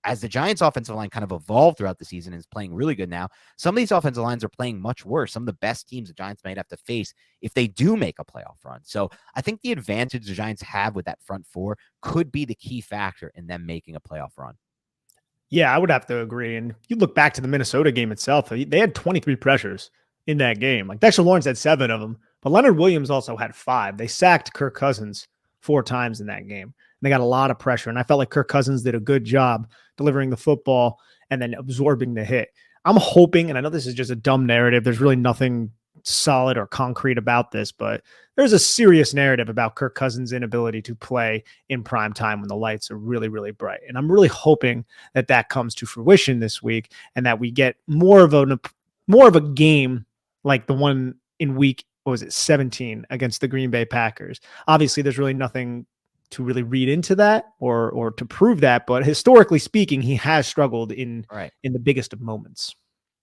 as the Giants offensive line kind of evolved throughout the season and is playing really good now, some of these offensive lines are playing much worse. Some of the best teams the Giants might have to face if they do make a playoff run. So I think the advantage the Giants have with that front four could be the key factor in them making a playoff run. Yeah, I would have to agree. And you look back to the Minnesota game itself, they had 23 pressures in that game. Like Dexter Lawrence had 7 of them, but Leonard Williams also had 5. They sacked Kirk Cousins 4 times in that game. They got a lot of pressure. And I felt like Kirk Cousins did a good job delivering the football and then absorbing the hit. I'm hoping, and I know this is just a dumb narrative, there's really nothing solid or concrete about this, but there's a serious narrative about Kirk Cousins' inability to play in prime time when the lights are really, really bright. And I'm really hoping that that comes to fruition this week and that we get more of a game like the one in week, 17 against the Green Bay Packers. Obviously, there's really nothing to really read into that or to prove that, but historically speaking, he has struggled in the biggest of moments.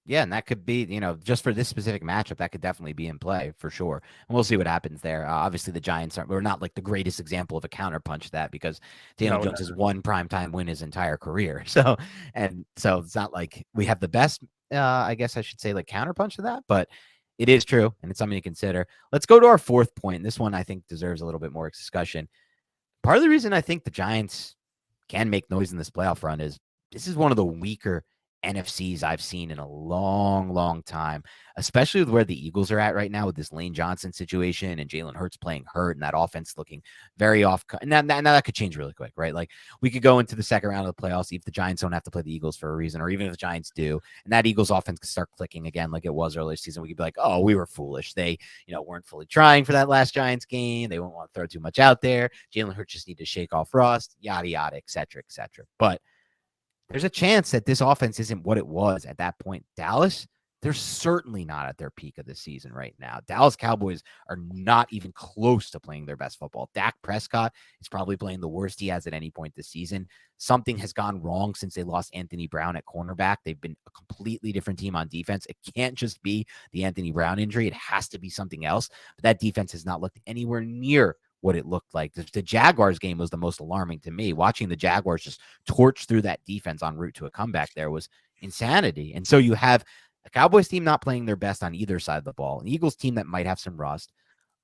Yeah, and that could be, just for this specific matchup, that could definitely be in play for sure. And we'll see what happens there. Obviously, the Giants we're not like the greatest example of a counterpunch to that because Daniel No, Jones no. has one primetime win his entire career. So it's not like we have the best, I guess I should say, like counterpunch to that, but it is true and it's something to consider. Let's go to our fourth point. This one I think deserves a little bit more discussion. Part of the reason I think the Giants can make noise in this playoff run is this is one of the weaker NFCs I've seen in a long, long time, especially with where the Eagles are at right now with this Lane Johnson situation and Jalen Hurts playing hurt and that offense looking very off. And now that could change really quick, right? Like we could go into the second round of the playoffs if the Giants don't have to play the Eagles for a reason, or even if the Giants do, and that Eagles offense could start clicking again like it was earlier season. We could be like, oh, we were foolish. They, weren't fully trying for that last Giants game. They won't want to throw too much out there. Jalen Hurts just need to shake off rust, yada, yada, et cetera, et cetera. But there's a chance that this offense isn't what it was at that point. Dallas, they're certainly not at their peak of the season right now. Dallas Cowboys are not even close to playing their best football. Dak Prescott is probably playing the worst he has at any point this season. Something has gone wrong since they lost Anthony Brown at cornerback. They've been a completely different team on defense. It can't just be the Anthony Brown injury. It has to be something else. But that defense has not looked anywhere near what it looked like. The Jaguars game was the most alarming to me. Watching the Jaguars just torch through that defense en route to a comeback there was insanity. And so you have a Cowboys team not playing their best on either side of the ball, an Eagles team that might have some rust,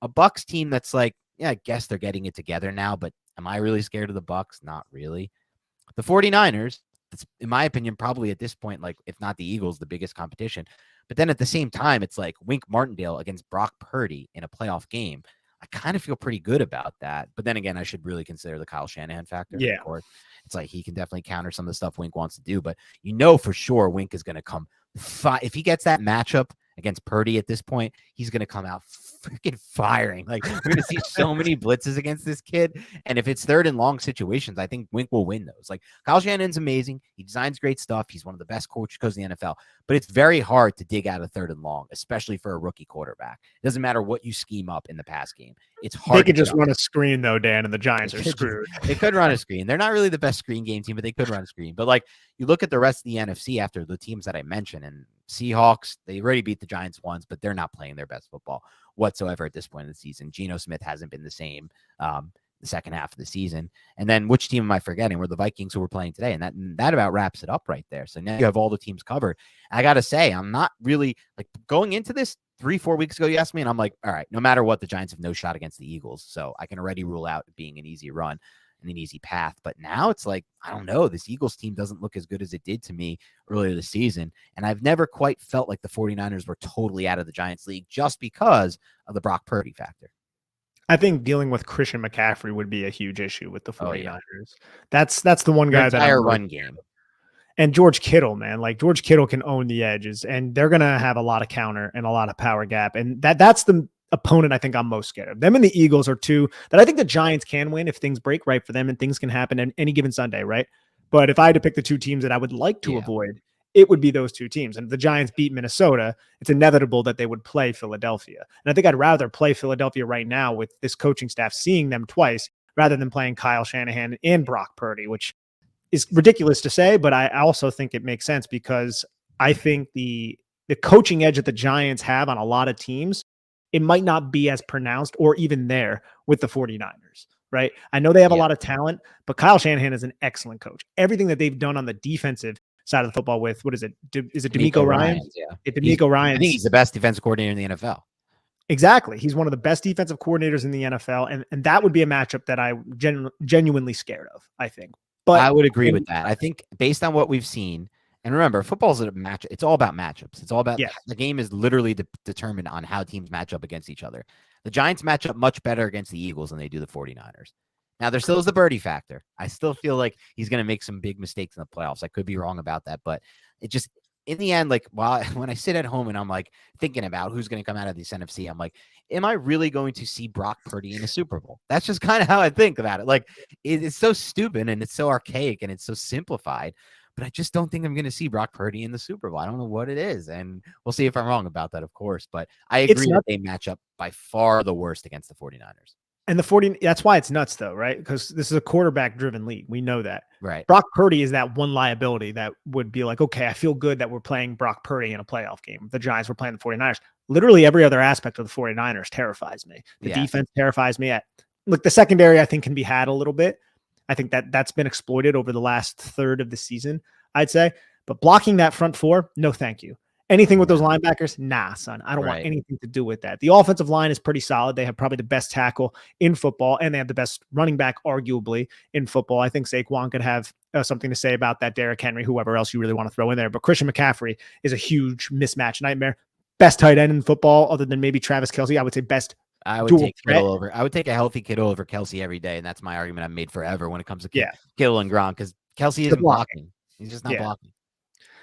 a Bucks team that's like, yeah, I guess they're getting it together now, but am I really scared of the Bucks? Not really. The 49ers, that's, in my opinion, probably at this point, like, if not the Eagles, the biggest competition. But then at the same time, it's like Wink Martindale against Brock Purdy in a playoff game. I kind of feel pretty good about that. But then again, I should really consider the Kyle Shanahan factor. Yeah. Of course, it's like he can definitely counter some of the stuff Wink wants to do. But for sure, Wink is going to come. If he gets that matchup against Purdy at this point, he's going to come out freaking firing. Like we're going to see so many blitzes against this kid. And if it's third and long situations, I think Wink will win those. Like Kyle Shanahan's amazing. He designs great stuff. He's one of the best coaches in the NFL, but it's very hard to dig out a third and long, especially for a rookie quarterback. It doesn't matter what you scheme up in the pass game. It's hard. They could just run a screen though, Dan, and the Giants are screwed. They could run a screen. They're not really the best screen game team, but they could run a screen. But like you look at the rest of the NFC after the teams that I mentioned, and Seahawks, they already beat the Giants once, but they're not playing their best football whatsoever at this point in the season. Geno Smith hasn't been the same the second half of the season. And then which team am I forgetting? We're the Vikings who we're playing today. And that about wraps it up right there. So now you have all the teams covered. I got to say, I'm not really like going into this 3-4 weeks ago. You asked me, and I'm like, all right, no matter what, the Giants have no shot against the Eagles. So I can already rule out it being an easy run and an easy path. But now it's like, I don't know. This Eagles team doesn't look as good as it did to me earlier this season. And I've never quite felt like the 49ers were totally out of the Giants league just because of the Brock Purdy factor. I think dealing with Christian McCaffrey would be a huge issue with the 49ers. Oh, yeah. That's the one guy that entire run game. And George Kittle, man, like George Kittle can own the edges, and they're gonna have a lot of counter and a lot of power gap, and that's the opponent I think I'm most scared of. Them and the Eagles are two that I think the Giants can win if things break right for them, and things can happen on any given Sunday, right? But if I had to pick the two teams that I would like to avoid, it would be those two teams. And if the Giants beat Minnesota, it's inevitable that they would play Philadelphia. And I think I'd rather play Philadelphia right now with this coaching staff seeing them twice rather than playing Kyle Shanahan and Brock Purdy, which is ridiculous to say, but I also think it makes sense because I think the coaching edge that the Giants have on a lot of teams, it might not be as pronounced or even there with the 49ers, right? I know they have a lot of talent, but Kyle Shanahan is an excellent coach. Everything that they've done on the defensive side of the football with, what is it? Is it DeMeco Ryans? Yeah. DeMeco Ryans. I think he's the best defensive coordinator in the NFL. Exactly. He's one of the best defensive coordinators in the NFL. And that would be a matchup that I genuinely scared of, I think. But I would agree with that. I think based on what we've seen, and remember, football's a match. It's all about matchups. It's all about the game is literally determined on how teams match up against each other. The Giants match up much better against the Eagles than they do the 49ers. Now, there still is the birdie factor. I still feel like he's going to make some big mistakes in the playoffs. I could be wrong about that, but it just, in the end, like when I sit at home and I'm like thinking about who's going to come out of this NFC, I'm like, am I really going to see Brock Purdy in a Super Bowl? That's just kind of how I think about it. Like it's so stupid and it's so archaic and it's so simplified, but I just don't think I'm going to see Brock Purdy in the Super Bowl. I don't know what it is. And we'll see if I'm wrong about that, of course, but I agree that they match up by far the worst against the 49ers. And the 40, that's why it's nuts though, right? Because this is a quarterback driven league. We know that. Right. Brock Purdy is that one liability that would be like, okay, I feel good that we're playing Brock Purdy in a playoff game. The Giants were playing the 49ers. Literally every other aspect of the 49ers terrifies me. The Yeah. defense terrifies me. Look, the secondary, I think, can be had a little bit. I think that's been exploited over the last third of the season, I'd say. But blocking that front four, no thank you. Anything with those linebackers? Nah, son. I don't want anything to do with that. The offensive line is pretty solid. They have probably the best tackle in football, and they have the best running back, arguably, in football. I think Saquon could have something to say about that. Derrick Henry, whoever else you really want to throw in there. But Christian McCaffrey is a huge mismatch nightmare. Best tight end in football, other than maybe Travis Kelce. I would say best. I would take Kittle over. I would take a healthy Kittle over Kelce every day, and that's my argument I've made forever when it comes to Kittle and Gronk, because Kelce isn't blocking. He's just not blocking.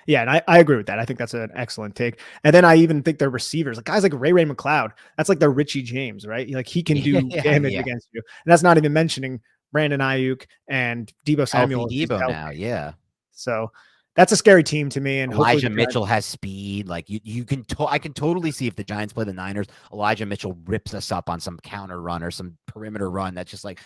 Yeah, and I agree with that. I think that's an excellent take. And then I even think their receivers, like guys like Ray McLeod, that's like their Richie James, right? Like he can do damage against you. And that's not even mentioning Brandon Ayuk and Deebo Samuel. Deebo now, yeah. So that's a scary team to me. And Elijah Mitchell has speed. Like you can, I can totally see if the Giants play the Niners, Elijah Mitchell rips us up on some counter run or some perimeter run. That's just like,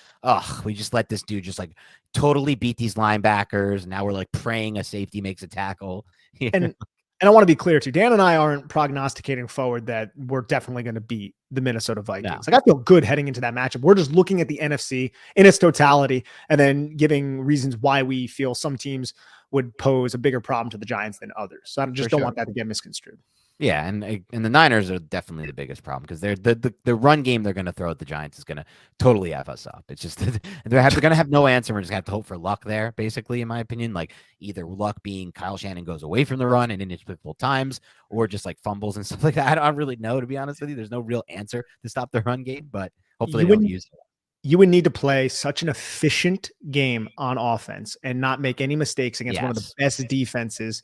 we just let this dude just like totally beat these linebackers. Now we're like praying a safety makes a tackle. And I want to be clear too. Dan and I aren't prognosticating forward that we're definitely going to beat the Minnesota Vikings. No. Like I feel good heading into that matchup. We're just looking at the NFC in its totality and then giving reasons why we feel some teams would pose a bigger problem to the Giants than others. So I just don't want that to get misconstrued. Yeah, and the Niners are definitely the biggest problem because they're the run game they're going to throw at the Giants is going to totally F us up. It's just they're going to have no answer. We're just going to have to hope for luck there, basically, in my opinion. Like either luck being Kyle Shannon goes away from the run and inexplicable times, or just like fumbles and stuff like that. I don't really know, to be honest with you. There's no real answer to stop the run game, but hopefully they don't use it. You would need to play such an efficient game on offense and not make any mistakes against one of the best defenses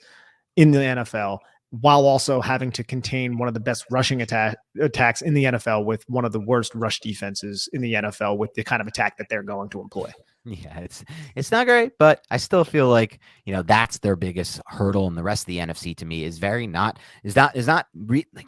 in the NFL, while also having to contain one of the best rushing attacks in the NFL with one of the worst rush defenses in the NFL with the kind of attack that they're going to employ. Yeah, it's not great, but I still feel like, that's their biggest hurdle. And the rest of the NFC to me is like,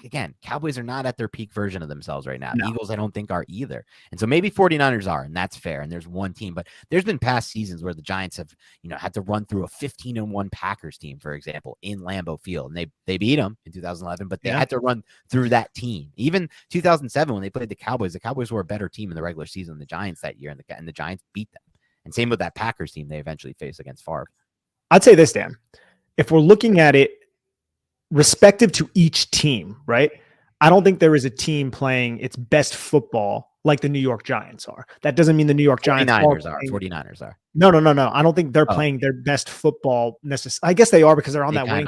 again, Cowboys are not at their peak version of themselves right now. No. Eagles, I don't think are either. And so maybe 49ers are, and that's fair. And there's one team, but there's been past seasons where the Giants have, had to run through a 15-1 Packers team, for example, in Lambeau Field. And they beat them in 2011, but they had to run through that team. Even 2007, when they played the Cowboys were a better team in the regular season than the Giants that year, and the Giants beat them. And same with that Packers team they eventually faced against Favre. I'd say this, Dan. If we're looking at it respective to each team, right? I don't think there is a team playing its best football like the New York Giants are. That doesn't mean the New York Giants 49ers are. No. I don't think they're playing their best football necessarily. I guess they are because they're on that wing.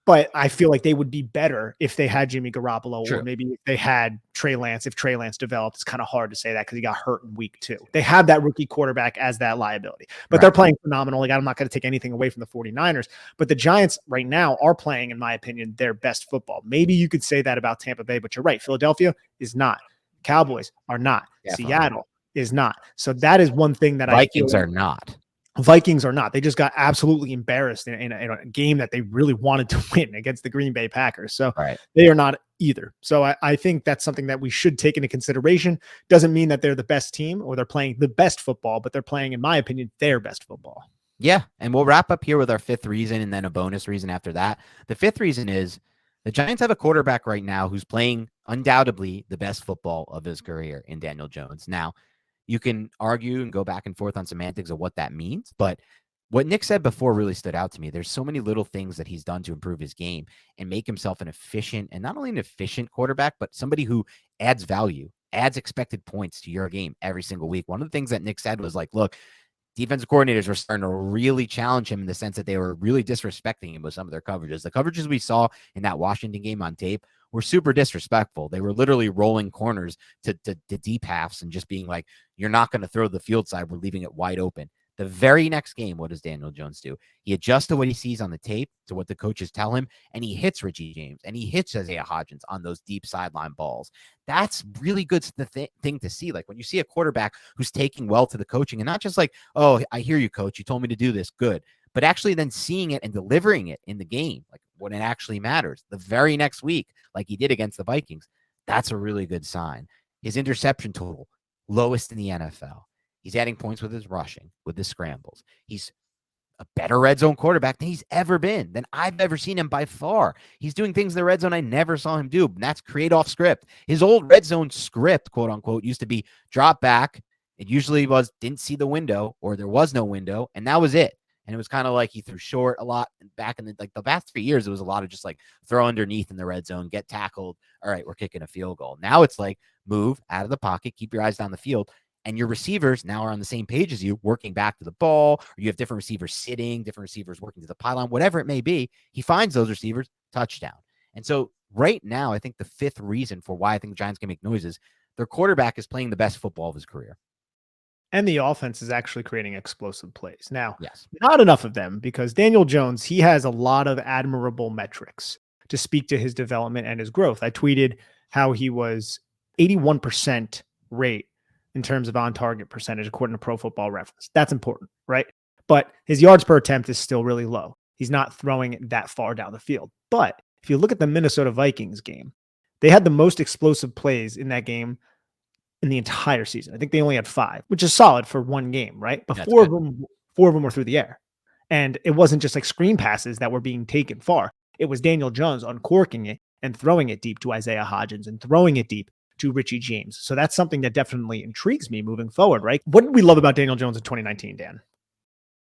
But I feel like they would be better if they had Jimmy Garoppolo, or maybe if they had Trey Lance. If Trey Lance developed, it's kind of hard to say that because he got hurt in week 2. They have that rookie quarterback as that liability, but they're playing phenomenal. Like, I'm not going to take anything away from the 49ers, but the Giants right now are playing, in my opinion, their best football. Maybe you could say that about Tampa Bay, but you're right. Philadelphia is not. Cowboys are not. Seattle is not. So that is one thing that Vikings are not. Vikings are not. They just got absolutely embarrassed in a game that they really wanted to win against the Green Bay Packers. So they are not either. So I think that's something that we should take into consideration. Doesn't mean that they're the best team or they're playing the best football, but they're playing, in my opinion, their best football. Yeah. And we'll wrap up here with our fifth reason and then a bonus reason after that. The fifth reason is the Giants have a quarterback right now who's playing undoubtedly the best football of his career in Daniel Jones. Now, you can argue and go back and forth on semantics of what that means, but what Nick said before really stood out to me. There's so many little things that he's done to improve his game and make himself an efficient, and not only an efficient quarterback, but somebody who adds value, adds expected points to your game every single week. One of the things that Nick said was like, look, defensive coordinators were starting to really challenge him in the sense that they were really disrespecting him with some of their coverages. The coverages we saw in that Washington game on tape were super disrespectful. They were literally rolling corners to deep halves and just being like, you're not going to throw the field side. We're leaving it wide open. The very next game, what does Daniel Jones do? He adjusts to what he sees on the tape, to what the coaches tell him, and he hits Richie James, and he hits Isaiah Hodgins on those deep sideline balls. That's really good thing to see. Like when you see a quarterback who's taking well to the coaching and not just like, oh, I hear you, coach. You told me to do this. Good. But actually then seeing it and delivering it in the game, like when it actually matters, the very next week, like he did against the Vikings, that's a really good sign. His interception total lowest in the NFL. He's adding points with his rushing, with his scrambles. He's a better red zone quarterback than he's ever been, than I've ever seen him by far. He's doing things in the red zone I never saw him do, and that's create off script. His old red zone script, quote unquote, used to be drop back. It usually was didn't see the window or there was no window, and that was it. And it was kind of like he threw short a lot back in the past 3 years. It was a lot of just like throw underneath in the red zone, get tackled. All right, we're kicking a field goal. Now it's like move out of the pocket, keep your eyes down the field. And your receivers now are on the same page as you, working back to the ball, or you have different receivers sitting, different receivers working to the pylon, whatever it may be. He finds those receivers, touchdown. And so right now, I think the fifth reason for why I think the Giants can make noises, their quarterback is playing the best football of his career. And the offense is actually creating explosive plays. Now, Yes, not enough of them, because Daniel Jones, he has a lot of admirable metrics to speak to his development and his growth. I tweeted how he was 81% rate in terms of on-target percentage, according to Pro Football Reference. That's important, right? But his yards per attempt is still really low. He's not throwing it that far down the field. But if you look at the Minnesota Vikings game, they had the most explosive plays in that game in the entire season. I think they only had 5, which is solid for one game, right? But four of them were through the air. And it wasn't just like screen passes that were being taken far. It was Daniel Jones uncorking it and throwing it deep to Isaiah Hodgins and throwing it deep to Richie James. So that's something that definitely intrigues me moving forward, right? What did we love about Daniel Jones in 2019, Dan?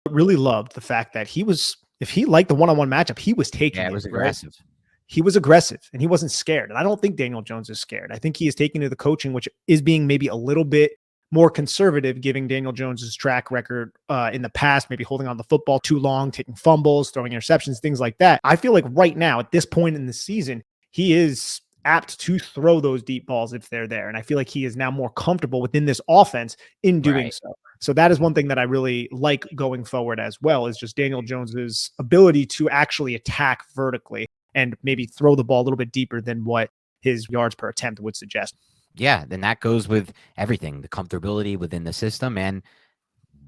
I really loved the fact that if he liked the one-on-one matchup, he was taking it. Yeah, it was aggressive. Right? He was aggressive and he wasn't scared. And I don't think Daniel Jones is scared. I think he is taking to the coaching, which is being maybe a little bit more conservative, giving Daniel Jones's track record in the past, maybe holding on the football too long, taking fumbles, throwing interceptions, things like that. I feel like right now at this point in the season, he is apt to throw those deep balls if they're there. And I feel like he is now more comfortable within this offense in doing so. So that is one thing that I really like going forward as well, is just Daniel Jones's ability to actually attack vertically and maybe throw the ball a little bit deeper than what his yards per attempt would suggest. Yeah, then that goes with everything, the comfortability within the system, and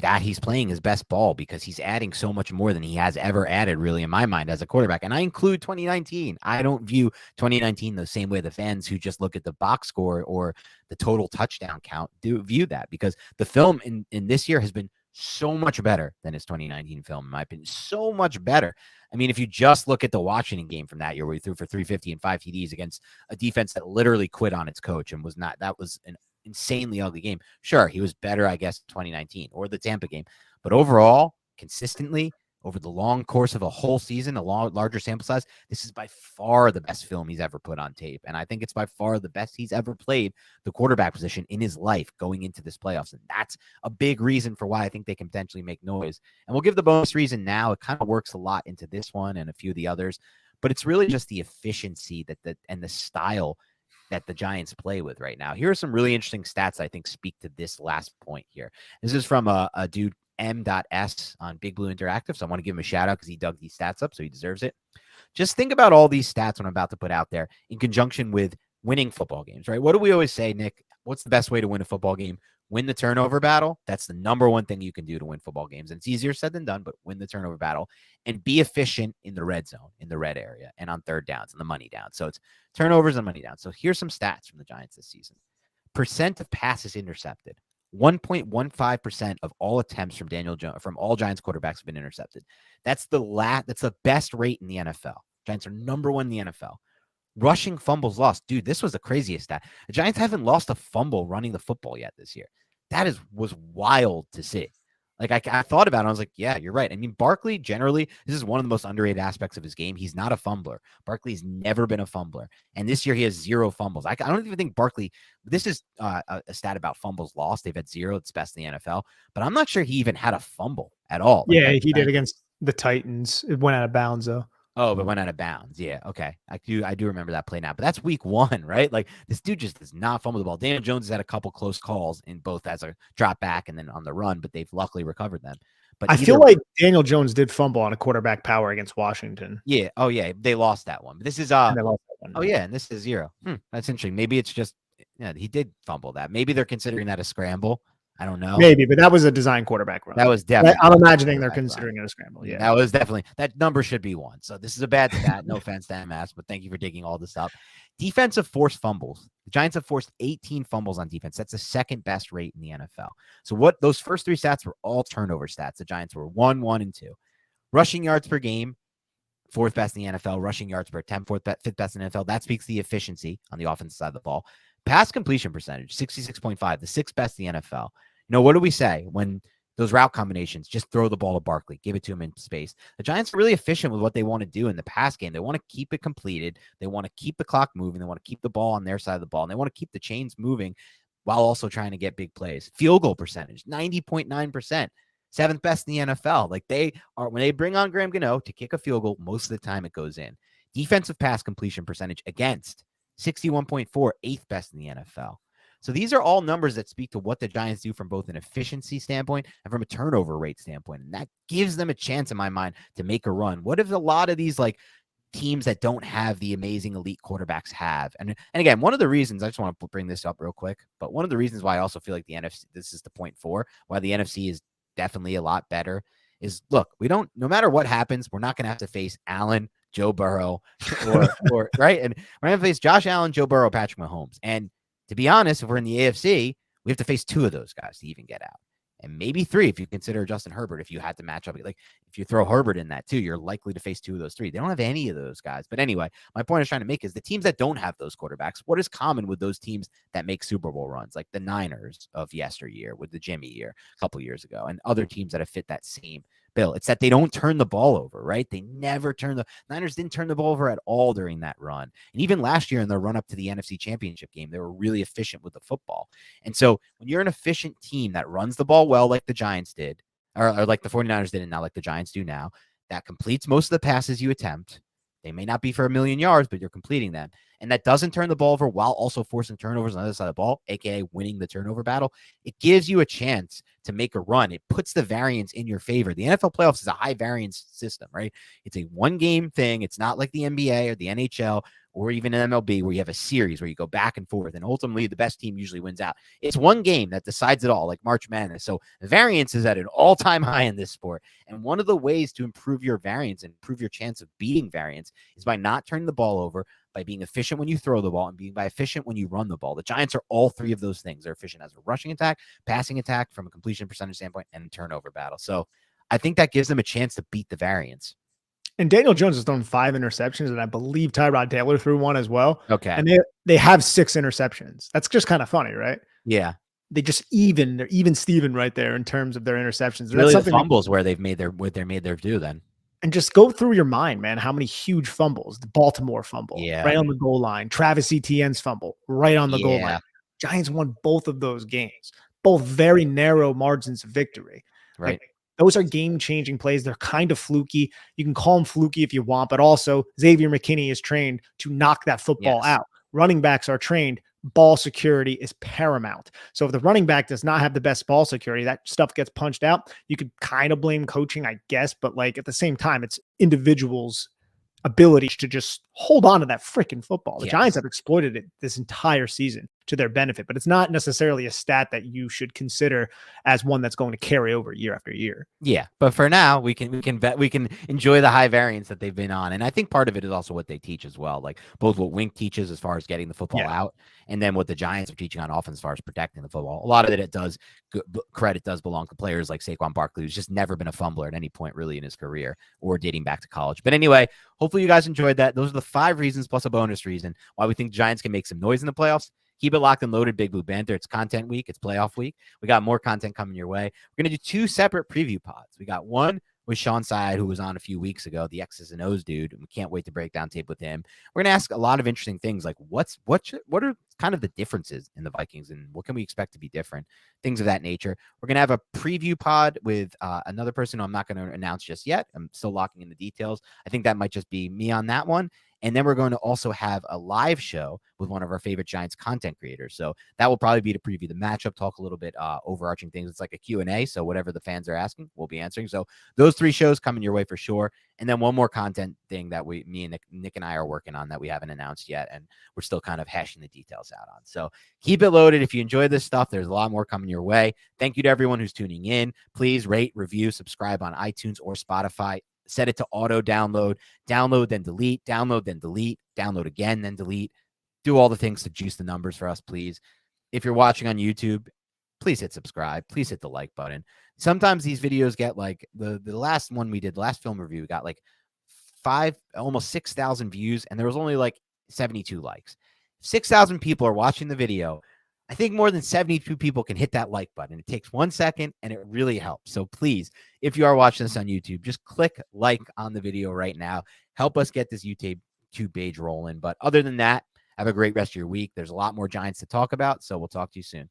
that he's playing his best ball because he's adding so much more than he has ever added, really, in my mind, as a quarterback. And I include 2019. I don't view 2019 the same way the fans who just look at the box score or the total touchdown count do view that, because the film in this year has been so much better than his 2019 film, in my opinion. So much better. I mean, if you just look at the Washington game from that year where he threw for 350 and 5 TDs against a defense that literally quit on its coach and that was an insanely ugly game. Sure, he was better, I guess, 2019 or the Tampa game. But overall, consistently, over the long course of a whole season, larger sample size, this is by far the best film he's ever put on tape. And I think it's by far the best he's ever played the quarterback position in his life going into this playoffs. And that's a big reason for why I think they can potentially make noise. And we'll give the bonus reason now. It kind of works a lot into this one and a few of the others, but it's really just the efficiency and the style that the Giants play with right now. Here are some really interesting stats I think speak to this last point here. This is from a dude, M.S. on Big Blue Interactive. So I want to give him a shout out because he dug these stats up, so he deserves it. Just think about all these stats when I'm about to put out there in conjunction with winning football games, right? What do we always say, Nick? What's the best way to win a football game? Win the turnover battle. That's the number one thing you can do to win football games. And it's easier said than done, but win the turnover battle and be efficient in the red zone, in the red area, and on third downs and the money down. So it's turnovers and money down. So here's some stats from the Giants this season. Percent of passes intercepted. 1.15% of all attempts from Daniel Jones, from all Giants quarterbacks, have been intercepted. That's the best rate in the NFL. Giants are number one in the NFL. Rushing fumbles lost. Dude, this was the craziest stat. The Giants haven't lost a fumble running the football yet this year. That was wild to see. Like, I thought about it. I was like, yeah, you're right. I mean, Barkley, generally, this is one of the most underrated aspects of his game. He's not a fumbler. Barkley's never been a fumbler. And this year, he has 0 fumbles. I don't even think Barkley, this is a stat about fumbles lost. They've had 0. It's best in the NFL. But I'm not sure he even had a fumble at all. Yeah, he did against the Titans. It went out of bounds, though. Oh, but went out of bounds. Yeah. Okay. I do remember that play now, but that's week 1, right? Like, this dude just does not fumble the ball. Daniel Jones has had a couple close calls in both as a drop back and then on the run, but they've luckily recovered them. But I feel like Daniel Jones did fumble on a quarterback power against Washington. Yeah. Oh yeah. They lost that one, but this is, oh yeah. And this is 0. That's interesting. Maybe it's just, yeah, he did fumble that. Maybe they're considering that a scramble. I don't know. Maybe, but that was a design quarterback run. That was definitely. I'm imagining they're considering it a scramble. Yeah, that was definitely, that number should be 1. So this is a bad stat. No offense to MS, but thank you for digging all this up. Defensive forced fumbles. The Giants have forced 18 fumbles on defense. That's the second best rate in the NFL. So what those first three stats were all turnover stats. The Giants were 1, 1, and 2. Rushing yards per game, fourth best in the NFL. Rushing yards per attempt, fifth best in the NFL. That speaks to the efficiency on the offensive side of the ball. Pass completion percentage, 66.5, the sixth best in the NFL. What do we say when those route combinations, just throw the ball to Barkley, give it to him in space? The Giants are really efficient with what they want to do in the pass game. They want to keep it completed. They want to keep the clock moving. They want to keep the ball on their side of the ball. And they want to keep the chains moving while also trying to get big plays. Field goal percentage, 90.9%. Seventh best in the NFL. Like they are, when they bring on Graham Gano to kick a field goal, most of the time it goes in. Defensive pass completion percentage against 61.4, eighth best in the NFL. So these are all numbers that speak to what the Giants do from both an efficiency standpoint and from a turnover rate standpoint. And that gives them a chance in my mind to make a run. What if a lot of these like teams that don't have the amazing elite quarterbacks have? And again, one of the reasons, I just want to bring this up real quick, but one of the reasons why I also feel like the NFC, this is the point 4, why the NFC is definitely a lot better is, look, we don't, no matter what happens, we're not going to have to face Allen, Joe Burrow, or right. And we're going to face Josh Allen, Joe Burrow, Patrick Mahomes. And to be honest, if we're in the AFC, we have to face 2 of those guys to even get out. And maybe 3 if you consider Justin Herbert. If you had to match up, like if you throw Herbert in that too, you're likely to face 2 of those 3. They don't have any of those guys. But anyway, my point I was trying to make is the teams that don't have those quarterbacks, what is common with those teams that make Super Bowl runs, like the Niners of yesteryear with the Jimmy year a couple years ago, and other teams that have fit that same bill? It's that they don't turn the ball over, right? They never Niners didn't turn the ball over at all during that run. And even last year in the run up to the NFC Championship game, they were really efficient with the football. And so when you're an efficient team that runs the ball well, like the Giants did, or like the 49ers did, and now like the Giants do now, that completes most of the passes you attempt. They may not be for 1,000,000 yards, but you're completing them. And that doesn't turn the ball over while also forcing turnovers on the other side of the ball, aka winning the turnover battle. It gives you a chance to make a run. It puts the variance in your favor. The NFL playoffs is a high variance system, right? It's a one game thing. It's not like the NBA or the NHL or even an MLB where you have a series where you go back and forth, and ultimately the best team usually wins out. It's one game that decides it all, like March Madness. So the variance is at an all-time high in this sport. And one of the ways to improve your variance and improve your chance of beating variance is by not turning the ball over, by being efficient when you throw the ball, and being by efficient when you run the ball. The Giants are all 3 of those things. They're efficient as a rushing attack, passing attack from a completion percentage standpoint, and turnover battle. So I think that gives them a chance to beat the variance. And Daniel Jones has thrown 5 interceptions, and I believe Tyrod Taylor threw 1 as well. Okay. And they have 6 interceptions. That's just kind of funny, right? Yeah. They're even Steven right there in terms of their interceptions. It's really the fumbles where they've made their due then. And just go through your mind, man, how many huge fumbles. The Baltimore fumble, right on the goal line. Travis Etienne's fumble, right on the goal line. Giants won both of those games, both very narrow margins of victory. Right. Like, those are game-changing plays. They're kind of fluky. You can call them fluky if you want, but also Xavier McKinney is trained to knock that football out. Running backs are trained. Ball security is paramount. So if the running back does not have the best ball security, that stuff gets punched out. You could kind of blame coaching, I guess, but like at the same time, it's individuals' ability to just hold on to that freaking football. The Giants have exploited it this entire season to their benefit, but it's not necessarily a stat that you should consider as one that's going to carry over year after year. Yeah, but for now, we can enjoy the high variance that they've been on, and I think part of it is also what they teach as well, like both what Wink teaches as far as getting the football out, and then what the Giants are teaching on offense as far as protecting the football. A lot of it does credit does belong to players like Saquon Barkley, who's just never been a fumbler at any point really in his career or dating back to college. But anyway, hopefully you guys enjoyed that. Those are the 5 reasons plus a bonus reason why we think Giants can make some noise in the playoffs. Keep it locked and loaded, Big Blue Banter. It's content week. It's playoff week. We got more content coming your way. We're going to do 2 separate preview pods. We got one with Sean Syed, who was on a few weeks ago, the X's and O's dude. And we can't wait to break down tape with him. We're going to ask a lot of interesting things like what are kind of the differences in the Vikings and what can we expect to be different, things of that nature. We're going to have a preview pod with another person who I'm not going to announce just yet. I'm still locking in the details. I think that might just be me on that one. And then we're going to also have a live show with one of our favorite Giants content creators. So that will probably be to preview the matchup, talk a little bit overarching things. It's like a Q&A. So whatever the fans are asking, we'll be answering. So those 3 shows coming your way for sure. And then one more content thing that me and Nick and I are working on that we haven't announced yet. And we're still kind of hashing the details out on. So keep it loaded. If you enjoy this stuff, there's a lot more coming your way. Thank you to everyone who's tuning in. Please rate, review, subscribe on iTunes or Spotify. Set it to auto download, then delete, download, then delete, download again, then delete. Do all the things to juice the numbers for us, please. If you're watching on YouTube, please hit subscribe. Please hit the like button. Sometimes these videos get like the last one we did, last film review, got like almost 6,000 views, and there was only like 72 likes. 6,000 people are watching the video. I think more than 72 people can hit that like button. It takes 1 second and it really helps. So please, if you are watching this on YouTube, just click like on the video right now. Help us get this YouTube page rolling. But other than that, have a great rest of your week. There's a lot more Giants to talk about, so we'll talk to you soon.